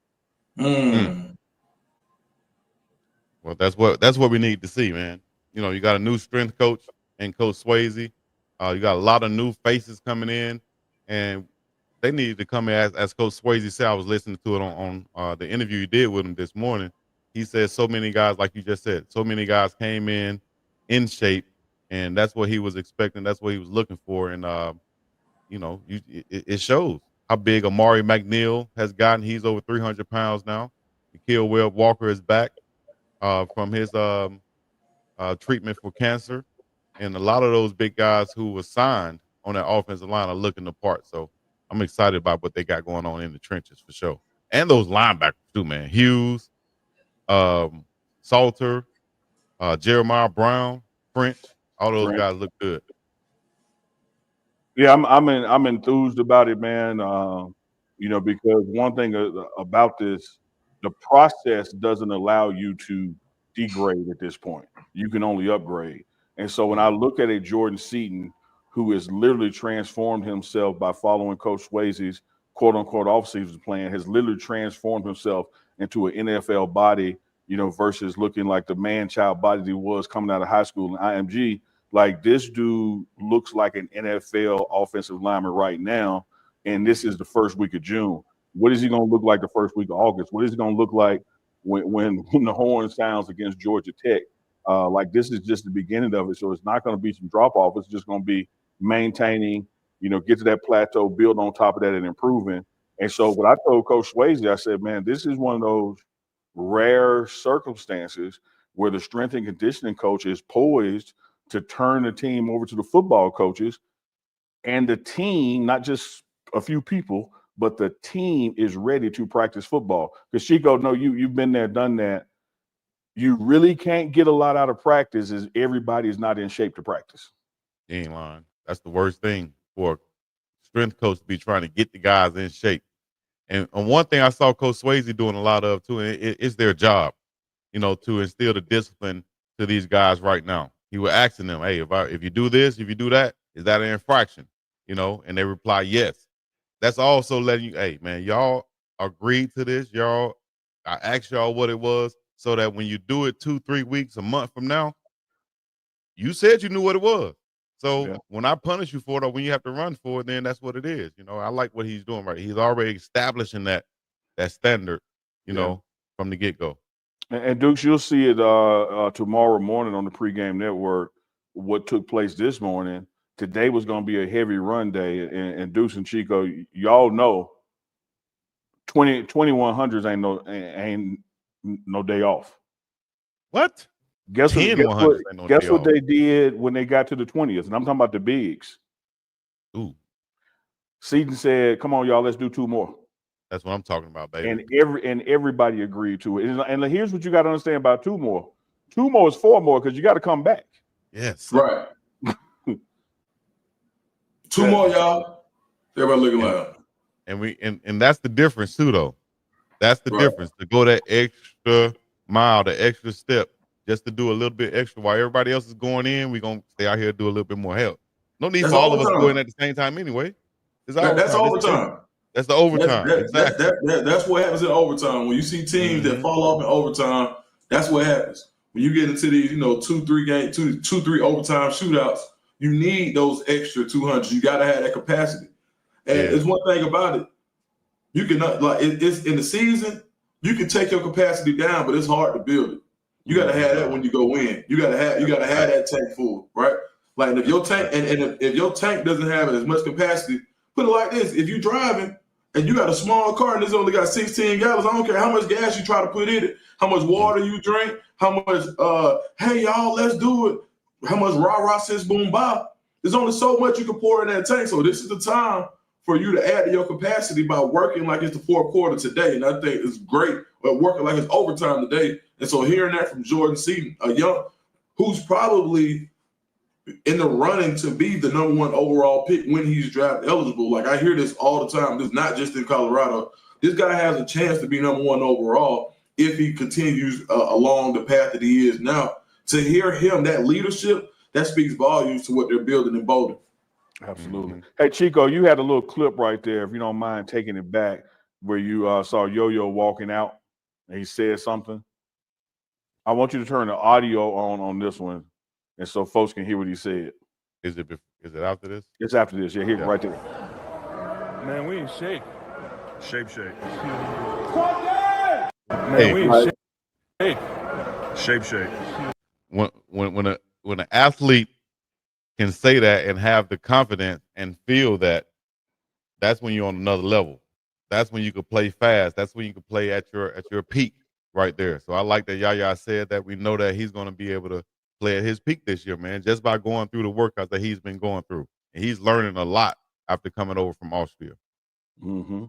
Well, that's what we need to see, man. You got a new strength coach and Coach Swayze. You got a lot of new faces coming in, and they needed to come in as Coach Swayze said. I was listening to it on the interview you did with him this morning. He said so many guys, like you just said, so many guys came in shape, and that's what he was expecting. That's what he was looking for, and it shows how big Amari McNeil has gotten. He's over 300 pounds now. Nikhil Webb Walker is back from his treatment for cancer. And a lot of those big guys who were signed on that offensive line are looking the part. So I'm excited about what they got going on in the trenches for sure. And those linebackers too, man. Hughes, Salter, Jeremiah Brown, French, all those guys look good. Yeah, I'm enthused about it, man. Because one thing about this, the process doesn't allow you to degrade at this point. You can only upgrade. And so when I look at a Jordan Seaton who has literally transformed himself by following Coach Swayze's quote unquote offseason plan, has literally transformed himself into an NFL body, versus looking like the man-child body that he was coming out of high school in IMG. Like, this dude looks like an NFL offensive lineman right now, and this is the first week of June. What is he going to look like the first week of August? What is he going to look like when the horn sounds against Georgia Tech? Like, this is just the beginning of it, so it's not going to be some drop-off. It's just going to be maintaining, get to that plateau, build on top of that, and improving. And so what I told Coach Swayze, I said, man, this is one of those rare circumstances where the strength and conditioning coach is poised to turn the team over to the football coaches, and the team, not just a few people, but the team is ready to practice football. Because Chico, no, you've been there, done that. You really can't get a lot out of practice is everybody's not in shape to practice. You ain't lying. That's the worst thing for a strength coach to be trying to get the guys in shape. And one thing I saw Coach Swayze doing a lot of too, and it's their job, to instill the discipline to these guys right now. He was asking them, hey, if you do this, if you do that, is that an infraction? And they reply, yes. That's also letting you, hey, man, y'all agreed to this. I asked y'all what it was so that when you do it 2-3 weeks, a month from now, you said you knew what it was. So when I punish you for it, or when you have to run for it, then that's what it is. I like what he's doing right. He's already establishing that standard, from the get-go. And Dukes, you'll see it tomorrow morning on the pregame network. What took place this morning. Today was going to be a heavy run day, and Dukes and Chico, y'all know 2100s ain't no day off. What? Guess what they did when they got to the 20th? And I'm talking about the bigs. Ooh. Seaton said, "Come on, y'all, let's do 2 more." That's what I'm talking about, baby. And everybody agreed to it. And here's what you got to understand about 2 more. 2 more is 4 more because you got to come back. Yes. Right. Two more, y'all. Everybody looking loud. And that's the difference too, though. That's the Right. difference, to go that extra mile, the extra step, just to do a little bit extra while everybody else is going in. We're gonna stay out here and do a little bit more help. No need That's for all of us overtime. going at the same time anyway. It's That's overtime. overtime. That's the overtime. Exactly. That's what happens in overtime. When you see teams that fall off in overtime, that's what happens. When you get into these, 2-3 overtime shootouts, you need those extra 200. You got to have that capacity. And it's one thing about it. You cannot it's in the season. You can take your capacity down, but it's hard to build it. You got to have that when you go in. You got to have that tank full, right? Like if your tank if your tank doesn't have as much capacity, put it like this: if you're driving and you got a small car and it's only got 16 gallons, I don't care how much gas you try to put in it, how much water you drink, how much hey y'all, let's do it, how much rah sis boom bop. There's only so much you can pour in that tank. So this is the time for you to add to your capacity by working like it's the fourth quarter today. And I think it's great, but working like it's overtime today. And so hearing that from Jordan Seaton, a young who's probably in the running to be the number one overall pick when he's draft eligible. Like I hear this all the time. This is not just in Colorado. This guy has a chance to be number one overall if he continues along the path that he is now. To hear him, that leadership, that speaks volumes to what they're building in Boulder. Absolutely. Hey, Chico, you had a little clip right there, if you don't mind taking it back, where you saw Yo-Yo walking out and he said something. I want you to turn the audio on this one, and so folks can hear what he said. Is it after this? It's after this. Yeah, here, right there. Man, we in shape. Shape. Man, we in shape. Shape. When an athlete can say that and have the confidence and feel that, that's when you're on another level. That's when you can play fast. That's when you can play at your peak right there. So I like that Yaya said that. We know that he's going to be able to play at his peak this year, man, just by going through the workouts that he's been going through. And he's learning a lot after coming over from Austria. Mm-hmm.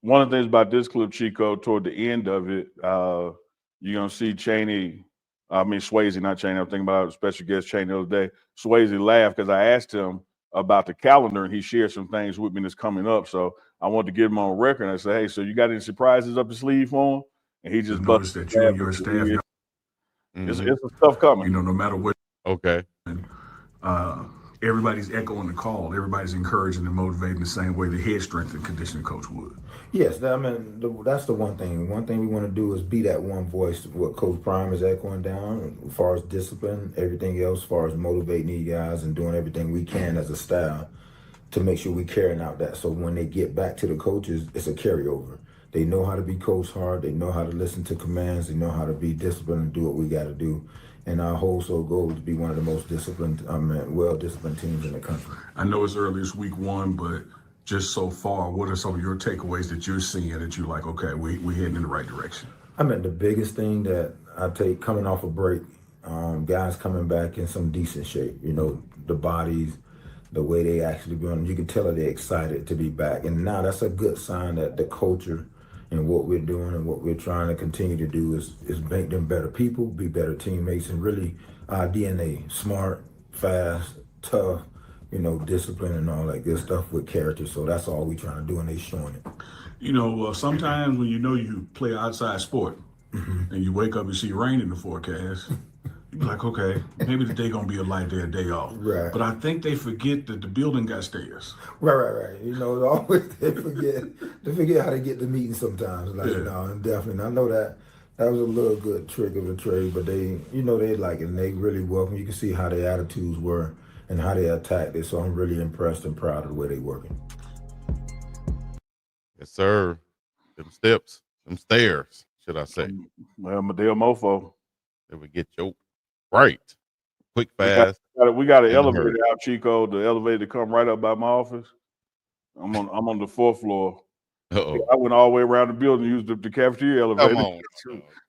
One of the things about this clip, Chico, toward the end of it, you're going to see Swayze, not Chaney. I'm thinking about a special guest Chaney the other day. Swayze laughed because I asked him about the calendar, and he shared some things with me that's coming up. So I wanted to get him on record. And I said, hey, so you got any surprises up your sleeve for him? And he just noticed that you and your staff, it's some stuff coming. no matter what. Okay. Everybody's echoing the call. Everybody's encouraging and motivating the same way the head strength and conditioning coach would. Yes, that's the one thing. One thing we want to do is be that one voice. What Coach Prime is echoing down, as far as discipline, everything else, as far as motivating these guys and doing everything we can as a staff to make sure we're carrying out that. So when they get back to the coaches, it's a carryover. They know how to be coached hard. They know how to listen to commands. They know how to be disciplined and do what we got to do. And our whole sole goal is to be one of the most disciplined, well-disciplined teams in the country. I know it's early, it's week one, but just so far, what are some of your takeaways that you're seeing that you're like, okay, we're heading in the right direction? The biggest thing that I take coming off a break, guys coming back in some decent shape. The bodies, the way they actually doing, you can tell that they're excited to be back. And now that's a good sign that the culture and what we're doing and what we're trying to continue to do is make them better people, be better teammates, and really our DNA, smart, fast, tough, discipline and all that good stuff with character. So that's all we're trying to do, and they showing it. Sometimes when you play outside sport and you wake up and see rain in the forecast, you be like, okay, maybe the day gonna be a light day, a day off. Right. But I think they forget that the building got stairs. Right. Always they forget how to get the meeting sometimes. And definitely. I know that was a little good trick of the trade, but they like it and they really welcome. You can see how their attitudes were and how they attacked it. So I'm really impressed and proud of the way they working. Yes, sir. Them steps, them stairs, should I say. Well, Madeo Mofo. They would get you right. Quick, fast. We got an elevator out, Chico. The elevator come right up by my office. I'm on the fourth floor. Uh-oh. I went all the way around the building, used the cafeteria elevator. Come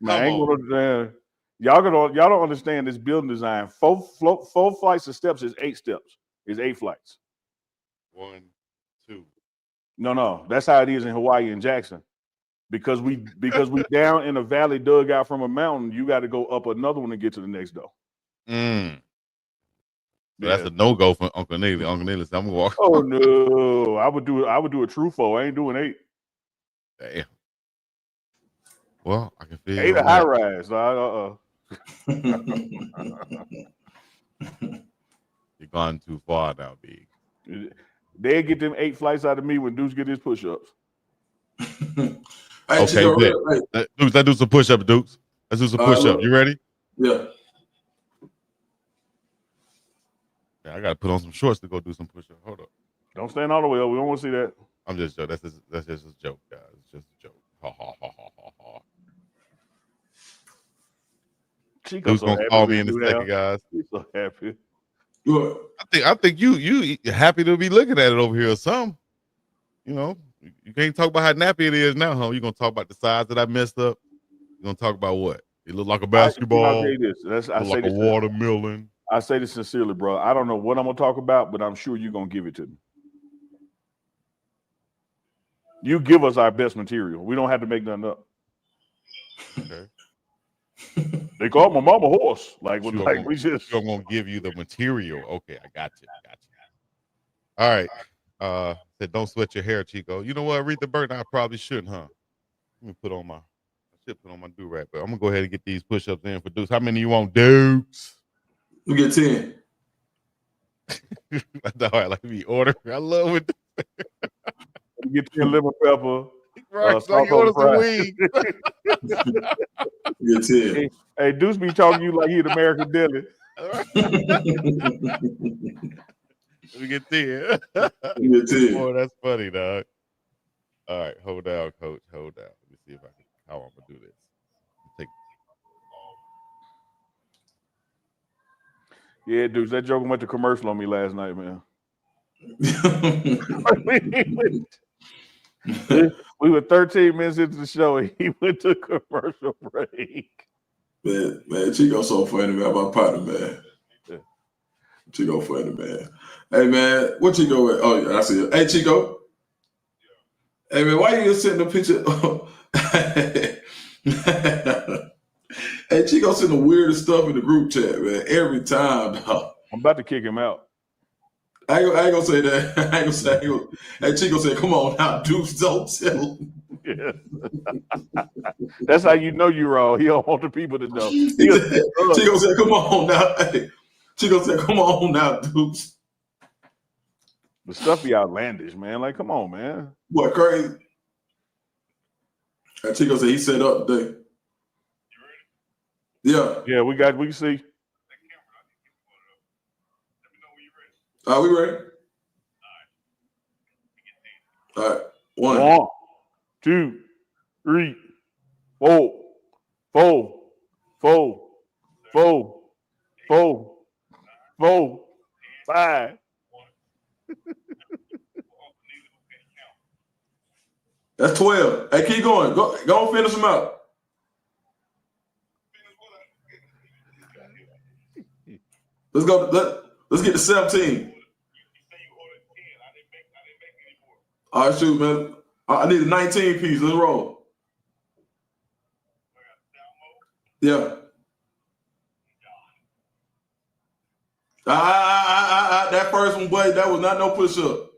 on. Y'all don't understand this building design. Four flights of steps is 8 steps. Is 8 flights. 1, 2. No. That's how it is in Hawaii and Jackson. Because we down in a valley dug out from a mountain, you got to go up another one to get to the next door. So that's a no-go for Uncle Neely. Uncle Neely said, I'm gonna walk. Oh no, I would do a true 4. I ain't doing 8. Damn. Well, I can feel 8 you a on high that. rise. You're gone too far now, Big. They get them 8 flights out of me when Deuce get his push-ups. Hey, Okay, Chico, bet. hey. Dukes, let's do some push-ups, Dukes. Let's do some push-ups. You ready? Yeah. Yeah, I gotta put on some shorts to go do some push-ups. Hold up. Don't stand all the way up. We don't want to see that. I'm just joking. That's just a joke, guys. It's just a joke. Ha ha ha ha ha ha. Chico's Duke's so gonna happy call we me in a do second, that. guys. He's so happy. Good. I think you happy to be looking at it over here or something. You know, you can't talk about how nappy it is now, huh? You're gonna talk about the size that I messed up. You're gonna talk about what? It looked like a basketball. I'll tell you this. It looked like a watermelon. I say this sincerely, bro. I don't know what I'm gonna talk about, but I'm sure you're gonna give it to me. You give us our best material. We don't have to make nothing up. Okay. They call my mama horse. Like Sure, we just. I'm gonna give you the material. Okay, I got you. All right. Said don't sweat your hair, Chico. You know what? Aretha Burton, I probably shouldn't, huh? Let me put on my do-rag, but I'm gonna go ahead and get these push-ups in for Dukes. How many you want, Dukes? We get 10. All right, like me order. I love it. Get 10 lemon pepper. Right, Salt like you on order some fries. We get 10. Hey, Deuce be talking to you like he an American deli. We get 10. We get 10. Boy, that's funny, dog. All right, hold down, coach. Hold down. Let me see if I can how I'm gonna do this. Yeah, Deuce, that joke went to commercial on me last night, man. We were 13 minutes into the show and he went to commercial break. Man, Chico so funny, man. My partner, man. Chico funny, man. Hey, man, what Chico at? Oh, yeah, I see it. Hey, Chico. Hey, man, why you just sending a picture? Hey, Chico sending the weirdest stuff in the group chat, man. Every time, dog. I'm about to kick him out. I ain't gonna say that. I ain't gonna say. Hey, Chico said, "Come on now, Deuce, don't tell him." Yeah. That's how you know you're wrong. He don't want the people to know. Chico said, "Come on now." Hey, Chico said, "Come on now, Deuce." The stuff be outlandish, man. Like, come on, man. What crazy? And Chico said he set up today. Yeah. Yeah, we can see. Are we ready? All right. 1, 2, 3, 4, 4, 4, 4, 4, 4, 5. That's 12. Hey, keep going. Go and finish them out. Let's go. Let's get to 17. All right, shoot, man. I need a 19 piece. Let's roll. Yeah. That first one, boy, that was not no push-up.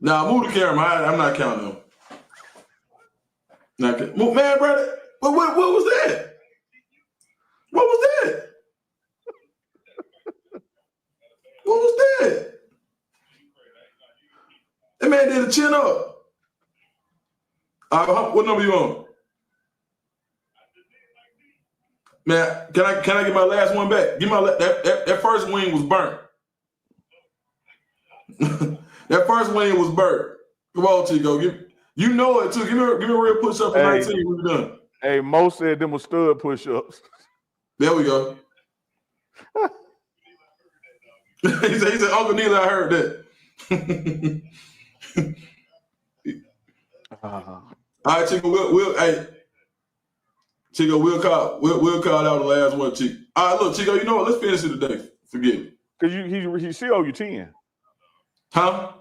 Now, move the camera. I'm not counting them. Man, brother, what was that? What was that? What was that? That man did a chin up. What number you on? Man, can I get my last one back? Give my that first wing was burnt. That first wing was burnt. Come on, Chico. You know it too. Give me a real push up for 19. We're done. Hey, Mo said them were stud push-ups. There we go. he said, Uncle Neely, I heard that. All right, Chico, we'll call out the last one, Chico. All right, look, Chico, you know what? Let's finish it today. Forget it. Because he still owe you 10. Huh?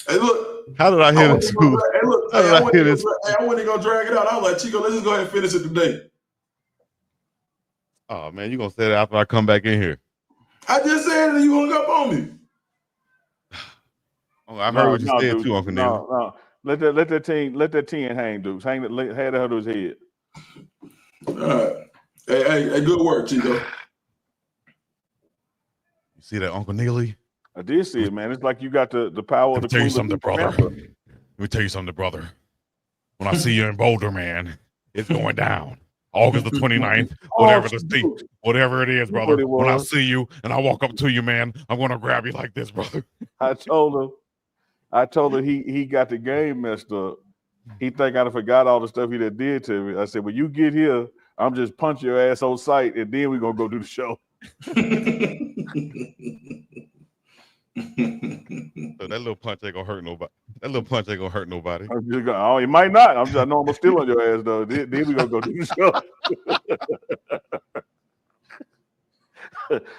Hey, look. How did I hear this? Hey, look. How did I hear this? I wasn't gonna drag it out. I was like, Chico, let's just go ahead and finish it today. Oh man, you gonna say that after I come back in here? I just said it and you hung up on me. Oh, I heard what you said dude, too, Uncle Neely. No. Let that 10 hang, Dukes. Hang it, had it under his head. All right. Hey, good work, Chico. You see that, Uncle Neely? I did see it, man. It's like you got the power of the Let me tell you Queen something, brother. Let me tell you something, brother. When I see you in Boulder, man, it's going down. August the 29th, whatever whatever it is, brother. When I see you and I walk up to you, man, I'm gonna grab you like this, brother. I told her he got the game messed up. He think I forgot all the stuff he did to me. I said, when you get here, I'm just punch your ass on sight, and then we're gonna go do the show. So that little punch ain't gonna hurt nobody. That little punch ain't gonna hurt nobody. I'm just going, oh, it might not. I know I'm gonna steal on your ass though. Then we gonna go do the show.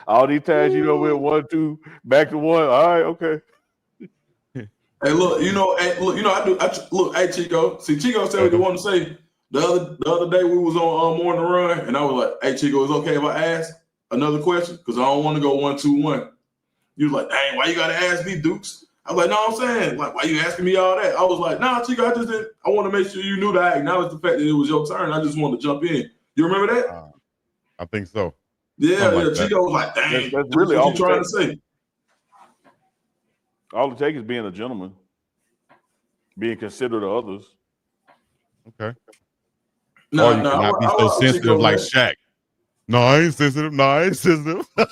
All these times you know went 1-2 back to 1. All right, okay. Hey, look, hey, Chico. See, Chico said what he wanted to say. The other day we was on Morning Run, and I was like, hey, Chico, is it okay if I ask another question? Because I don't want to go 1-2-1. You was like, dang, why you gotta ask me, Dukes? I was like, no, I'm saying, like, why you asking me all that? I was like, nah, Chico, I want to make sure you knew that I acknowledged the fact that it was your turn. I just wanted to jump in. You remember that? I think so. Yeah, Chico was like, dang, that's really what all you trying to say. All it takes is being a gentleman, being considerate of others. Okay. No, or you cannot be so sensitive like Shaq. No, I ain't sensitive. No, I ain't sensitive. I'm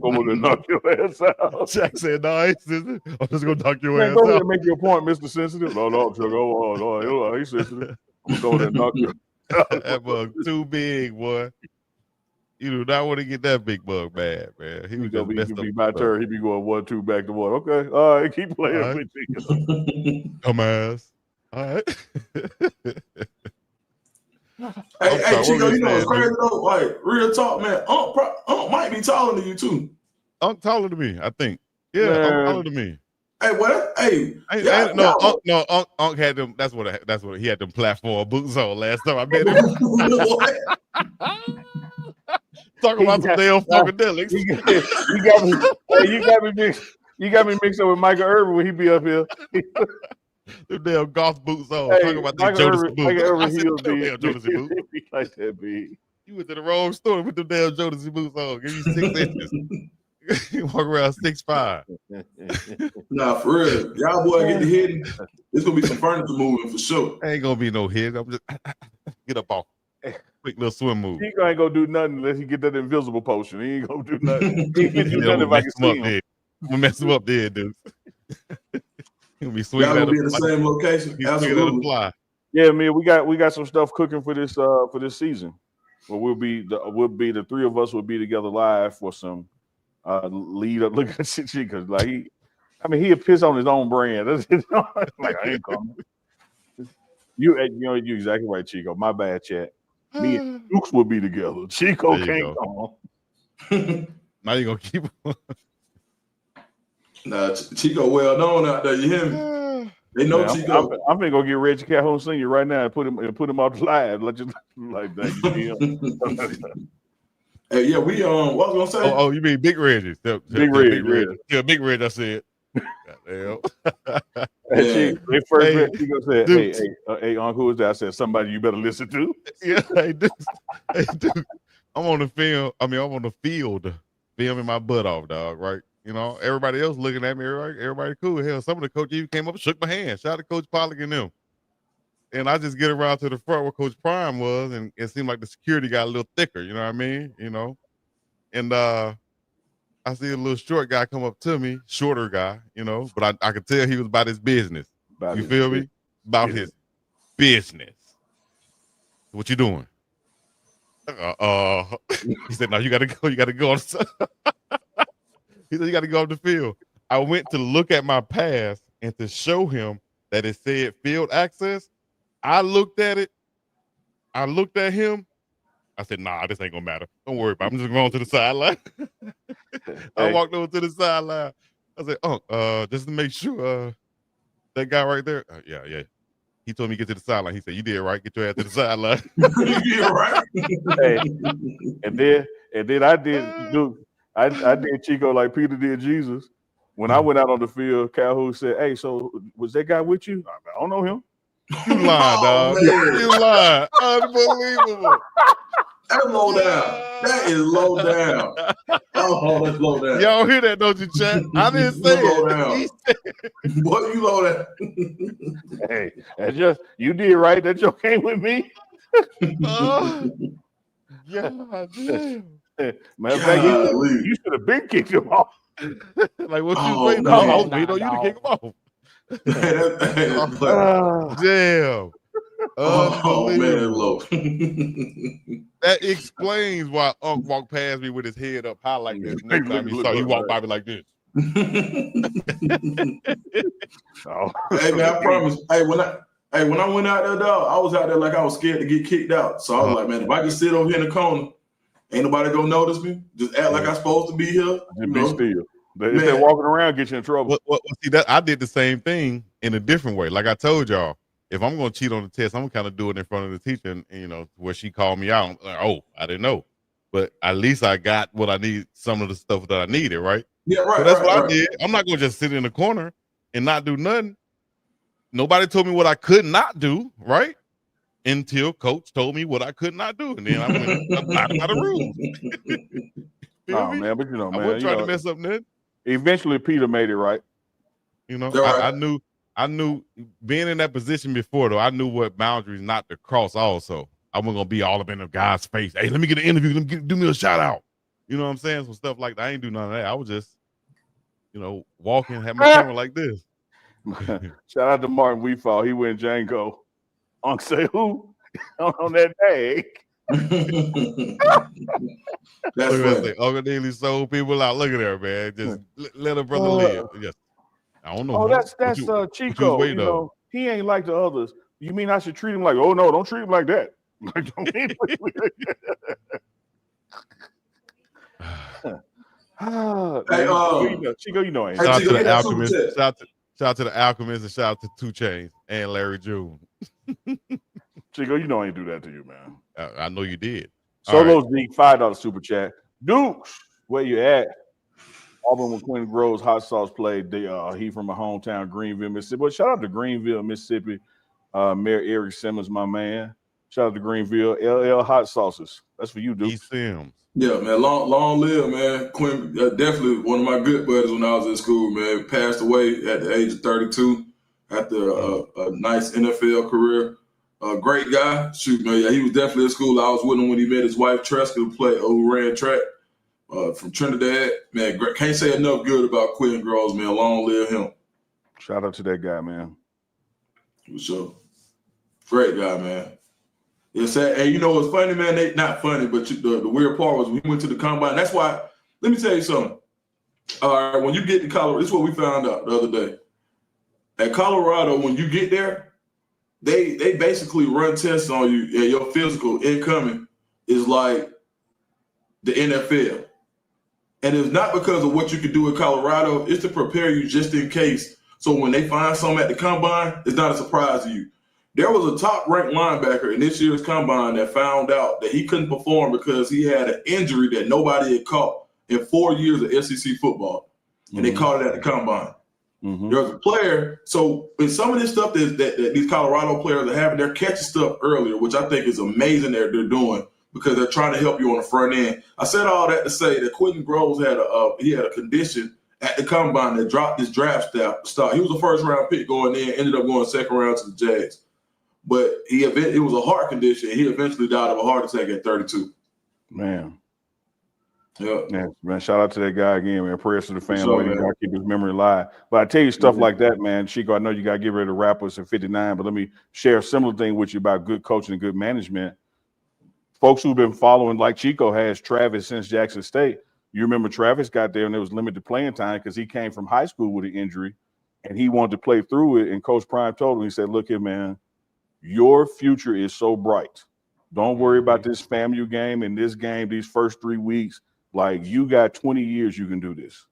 going to knock your ass out. Shaq said, no, I ain't sensitive. I'm just going to knock your ass go out. ahead and make your point, Mr. Sensitive. No, Chuck. Oh, he's sensitive. I'm going to go there and knock you out. That bug too big, boy. You do not want to get that big bug bad, man. He was just messed up. Be my turn. He be going 1-2 back to 1. Okay. All right. Keep playing. All right. Dumbass. All right. Hey, Chico, you know what's crazy though? Like, real talk, man. Unc might be taller than you too. Unc taller than me, I think. Yeah, Unc taller than me. Hey, what? Hey, Unc had them. That's what he had them platform boots on last time I met him. Talk about some damn funkadelics. You got me mixed up with Michael Irvin when he be up here. Them damn golf boots on. Hey, talking about the Jodeci boots. Michael Irvin, he'll be like that big. You went to the wrong store with them damn Jodeci boots on. Give you 6 inches. You walk around 6'5". Nah, for real. Y'all boy get the hitting. There's gonna be some furniture moving for sure. Ain't gonna be no hit. I'm just get up off. Quick little swim move. He ain't gonna do nothing unless he get that invisible potion. He ain't gonna do nothing. He can do nothing if I can see him. I'm gonna mess him up there, dude. He'll be swinging. Y'all gonna be in the same location. Absolutely. Yeah, man, we got some stuff cooking for this season. Well, we'll be the three of us will be together live for some lead up. Look at shit, because like he'll piss on his own brand. Like I ain't coming. You're exactly right, Chico. My bad, chat. Me and Dukes will be together. Chico can't come. Now you gonna keep on. Nah, Chico well known out there. You hear me? They know Chico. I'm gonna go get Reggie Calhoun Sr. right now and put him off the live. Let you like that. Hey, yeah, we what was I gonna say? Oh, you mean Big Reggie? Big Reggie. Yeah, Big Reggie. I said. Goddamn. They first met, Chico said, hey, Uncle, who is that? I said, somebody you better listen to. Yeah, hey, dude. I'm on the film. I'm on the field, filming my butt off, dog. Right? You know, everybody else looking at me. Everybody cool. Hell, some of the coaches even came up, shook my hand, shout out to Coach Pollock and them. And I just get around to the front where Coach Prime was, and it seemed like the security got a little thicker. You know what I mean? You know, and I see a little short guy come up to me, shorter guy, you know, but I could tell he was about his business. You feel me? About his business. What you doing? He said, no, you gotta go. You gotta go. He said, you gotta go off the field. I went to look at my pass and to show him that it said field access. I looked at it. I looked at him. I said, nah, this ain't gonna matter. Don't worry about it. I'm just going to the sideline. I walked over to the sideline. I said, just to make sure, that guy right there. Yeah. He told me to get to the sideline. He said, "You did right. Get your ass to the sideline." Yeah, right. Hey, and then I did Chico like Peter did Jesus. When I went out on the field, Calhoun said, "Hey, so was that guy with you?" I don't know him. You lying, dog. man. You lying. Unbelievable. That's low down. That is low down. Oh, that's low down. Y'all hear that, don't you, chat? I didn't say low it. down. He said What you low down? Hey, that's just you did right. That joke came with me. oh, God damn. Matter of fact, Golly. you should have been kicked him off. Like, what you Oh, waiting man. on? I was Nah, waiting on you to dog. kick him off. That's low. Ah, Damn. Oh, man, that's Unbelievable. low. That explains why Unc walked past me with his head up high like this. Next time he saw you walk by me like this. oh. Hey, man, I promise. Hey, when I went out there, dog, I was out there like I was scared to get kicked out. So I was like, man, if I just sit over here in the corner, ain't nobody gonna notice me. Just act like I'm supposed to be here. Just be still. If they're Man. walking around, get you in trouble. Well, see that I did the same thing in a different way. Like I told y'all, if I'm gonna cheat on the test, I'm gonna kind of do it in front of the teacher, and where she called me out. I'm like, oh, I didn't know, but at least I got what I need, some of the stuff that I needed, right? Yeah, right. So that's right, what right. I did. I'm not gonna just sit in the corner and not do nothing. Nobody told me what I could not do, right? Until coach told me what I could not do, and then I went abided by the rules. Feel Oh me? man, but I wasn't trying to mess up nothing. Eventually, Peter made it right. I knew being in that position before, though, I knew what boundaries not to cross also. I wasn't going to be all up in the guy's face. Hey, let me get an interview. Do me a shout out. You know what I'm saying? Some stuff like that. I ain't do none of that. I was just, walking, have my camera like this. Shout out to Martin Weefall. He went Django. Unc say who? on that day. That's Look at funny. that. Uncle Neely sold people out. Look at her, man. Just let a brother live. Yes. I don't know. Oh, him. that's What you was Chico. waiting on? He ain't like the others. You mean I should treat him like? Oh no, don't treat him like that. Hey, Chico, you know I ain't. Hey, Shout out Chico, to get the that super Alchemist. chat. Shout out to the Alchemist, and shout out to 2 Chainz and Larry June. Chico, you know I ain't do that to you, man. I know you did. Solo's Zeke, $5 super chat. Dukes, where you at? Auburn when Quinn Groves hot sauce played. He from a hometown, Greenville, Mississippi. Well, shout out to Greenville, Mississippi. Mayor Eric Simmons, my man. Shout out to Greenville. LL Hot Sauces. That's for you, Dukes. Sims. Yeah, man. Long live, man. Quinn, definitely one of my good buddies when I was in school, man. Passed away at the age of 32 after a nice NFL career. Great guy. Shoot, man. Yeah, he was definitely in school. I was with him when he met his wife, Tresca, who ran track from Trinidad. Man, can't say enough good about Quinn Groves, man. Long live him. Shout out to that guy, man. For sure. Great guy, man. It's sad. And you know what's funny, man? They not funny, but the weird part was we went to the combine. That's why. Let me tell you something. All right, when you get to Colorado, this is what we found out the other day. At Colorado, when you get there, they basically run tests on you, and your physical incoming is like the NFL. And it's not because of what you can do in Colorado. It's to prepare you just in case. So when they find something at the combine, it's not a surprise to you. There was a top-ranked linebacker in this year's combine that found out that he couldn't perform because he had an injury that nobody had caught in 4 years of SEC football, and they caught it at the combine. There was a player. So in some of this stuff that these Colorado players are having, they're catching stuff earlier, which I think is amazing that they're doing because they're trying to help you on the front end. I said all that to say that Quentin Groves had a condition at the combine that dropped his draft stock. He was a first-round pick going in, ended up going second round to the Jags. But it was a heart condition. And he eventually died of a heart attack at 32. Man. Yeah. Man, shout out to that guy again, man. Prayers to the family. Sure, You gotta keep his memory alive. But I tell you stuff like that, man. Chico, I know you gotta get ready to wrap us at 59, but let me share a similar thing with you about good coaching and good management. Folks who've been following, like Chico has, Travis since Jackson State. You remember Travis got there and there was limited playing time because he came from high school with an injury and he wanted to play through it. And Coach Prime told him, he said, look here, man, your future is so bright. Don't worry about this FAMU game and this game, these first 3 weeks. Like, you got 20 years you can do this.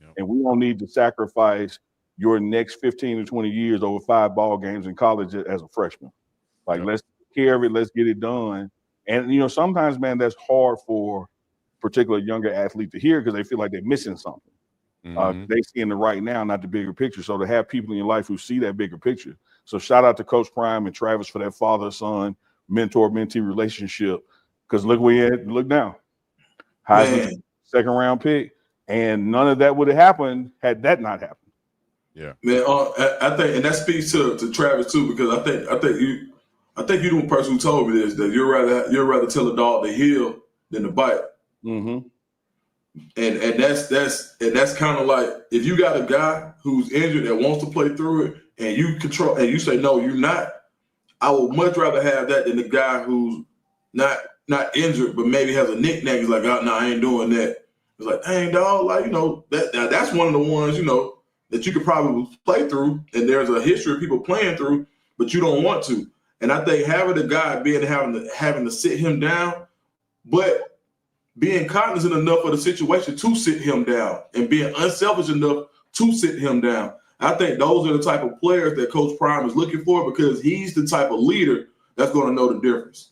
Yep. And we don't need to sacrifice your next 15 to 20 years over 5 ball games in college as a freshman. Like, Yep. let's take care of it. Let's get it done. And, you know, sometimes, man, that's hard for particular younger athlete to hear because they feel like they're missing something. They see in the right now, not the bigger picture. So to have people in your life who see that bigger picture. So shout out to Coach Prime and Travis for that father-son, mentor-mentee relationship. Because look where you at, look now. Heisman second round pick. And none of that would have happened had that not happened. Yeah. Man, I think, and that speaks to Travis too, because I think you're the person who told me this, that you'd rather tell a dog to heel than to bite. Mm-hmm. And that's kind of like, if you got a guy who's injured that wants to play through it, and you control, and you say no, you're not. I would much rather have that than the guy who's not injured but maybe has a nickname. He's like, oh, no, I ain't doing that. It's like, dang, dog, like, you know, that's one of the ones, you know, that you could probably play through, and there's a history of people playing through, but you don't want to. And I think having the guy having to sit him down, but being cognizant enough of the situation to sit him down and being unselfish enough to sit him down. I think those are the type of players that Coach Prime is looking for, because he's the type of leader that's going to know the difference.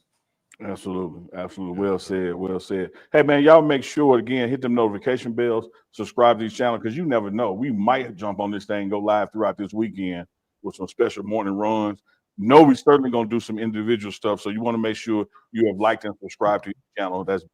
Absolutely. Absolutely. Well said. Well said. Hey, man, y'all make sure, again, hit them notification bells, subscribe to these channels, because you never know. We might jump on this thing and go live throughout this weekend with some special morning runs. No, we're certainly going to do some individual stuff. So you want to make sure you have liked and subscribed to the channel. That's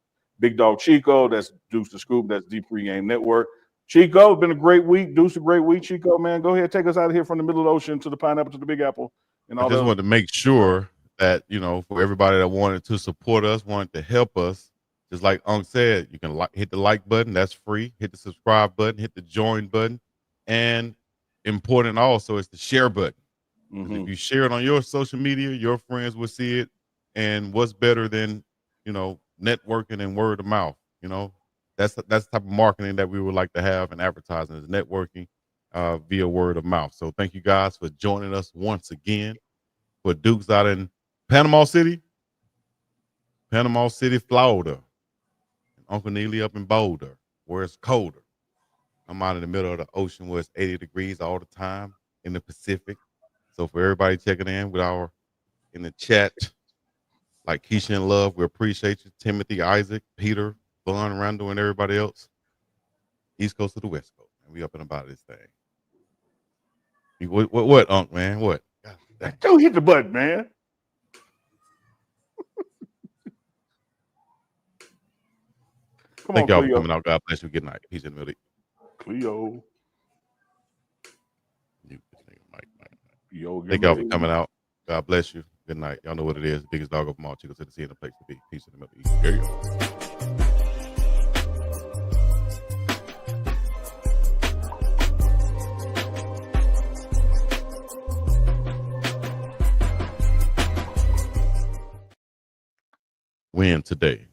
BiggDogg Chico. That's Deuce the Scoop. That's Deep Pregame Network. Chico, it's been a great week. Deuce, a great week. Chico, man, go ahead. Take us out of here from the middle of the ocean to the pineapple to the Big Apple. And all I just that. wanted to make sure that, you know, for everybody that wanted to support us, wanted to help us, just like Unc said, you can hit the like button. That's free. Hit the subscribe button. Hit the join button. And important also is the share button. If you share it on your social media, your friends will see it. And what's better than, you know, networking and word of mouth? You know, that's the type of marketing that we would like to have, and advertising is networking via word of mouth. So thank you guys for joining us once again. For Dukes out in Panama City, Florida, and Uncle Neely up in Boulder, where it's colder. I'm out in the middle of the ocean where it's 80 degrees all the time in the Pacific. So for everybody checking in in the chat, like Keisha and Love, we appreciate you. Timothy, Isaac, Peter, Vaughn, Randall, and everybody else. East Coast to the West Coast. And we up and about this thing. What, Unc, man? What? Don't hit the button, man. Thank y'all for coming out. God bless you. Good night. Peace in the middle. Cleo. Thank y'all for coming out. God bless you. Good night. Y'all know what it is. Biggest dog of them all. Chico to the sea and the place to be. Peace in the middle. There you go. Win today.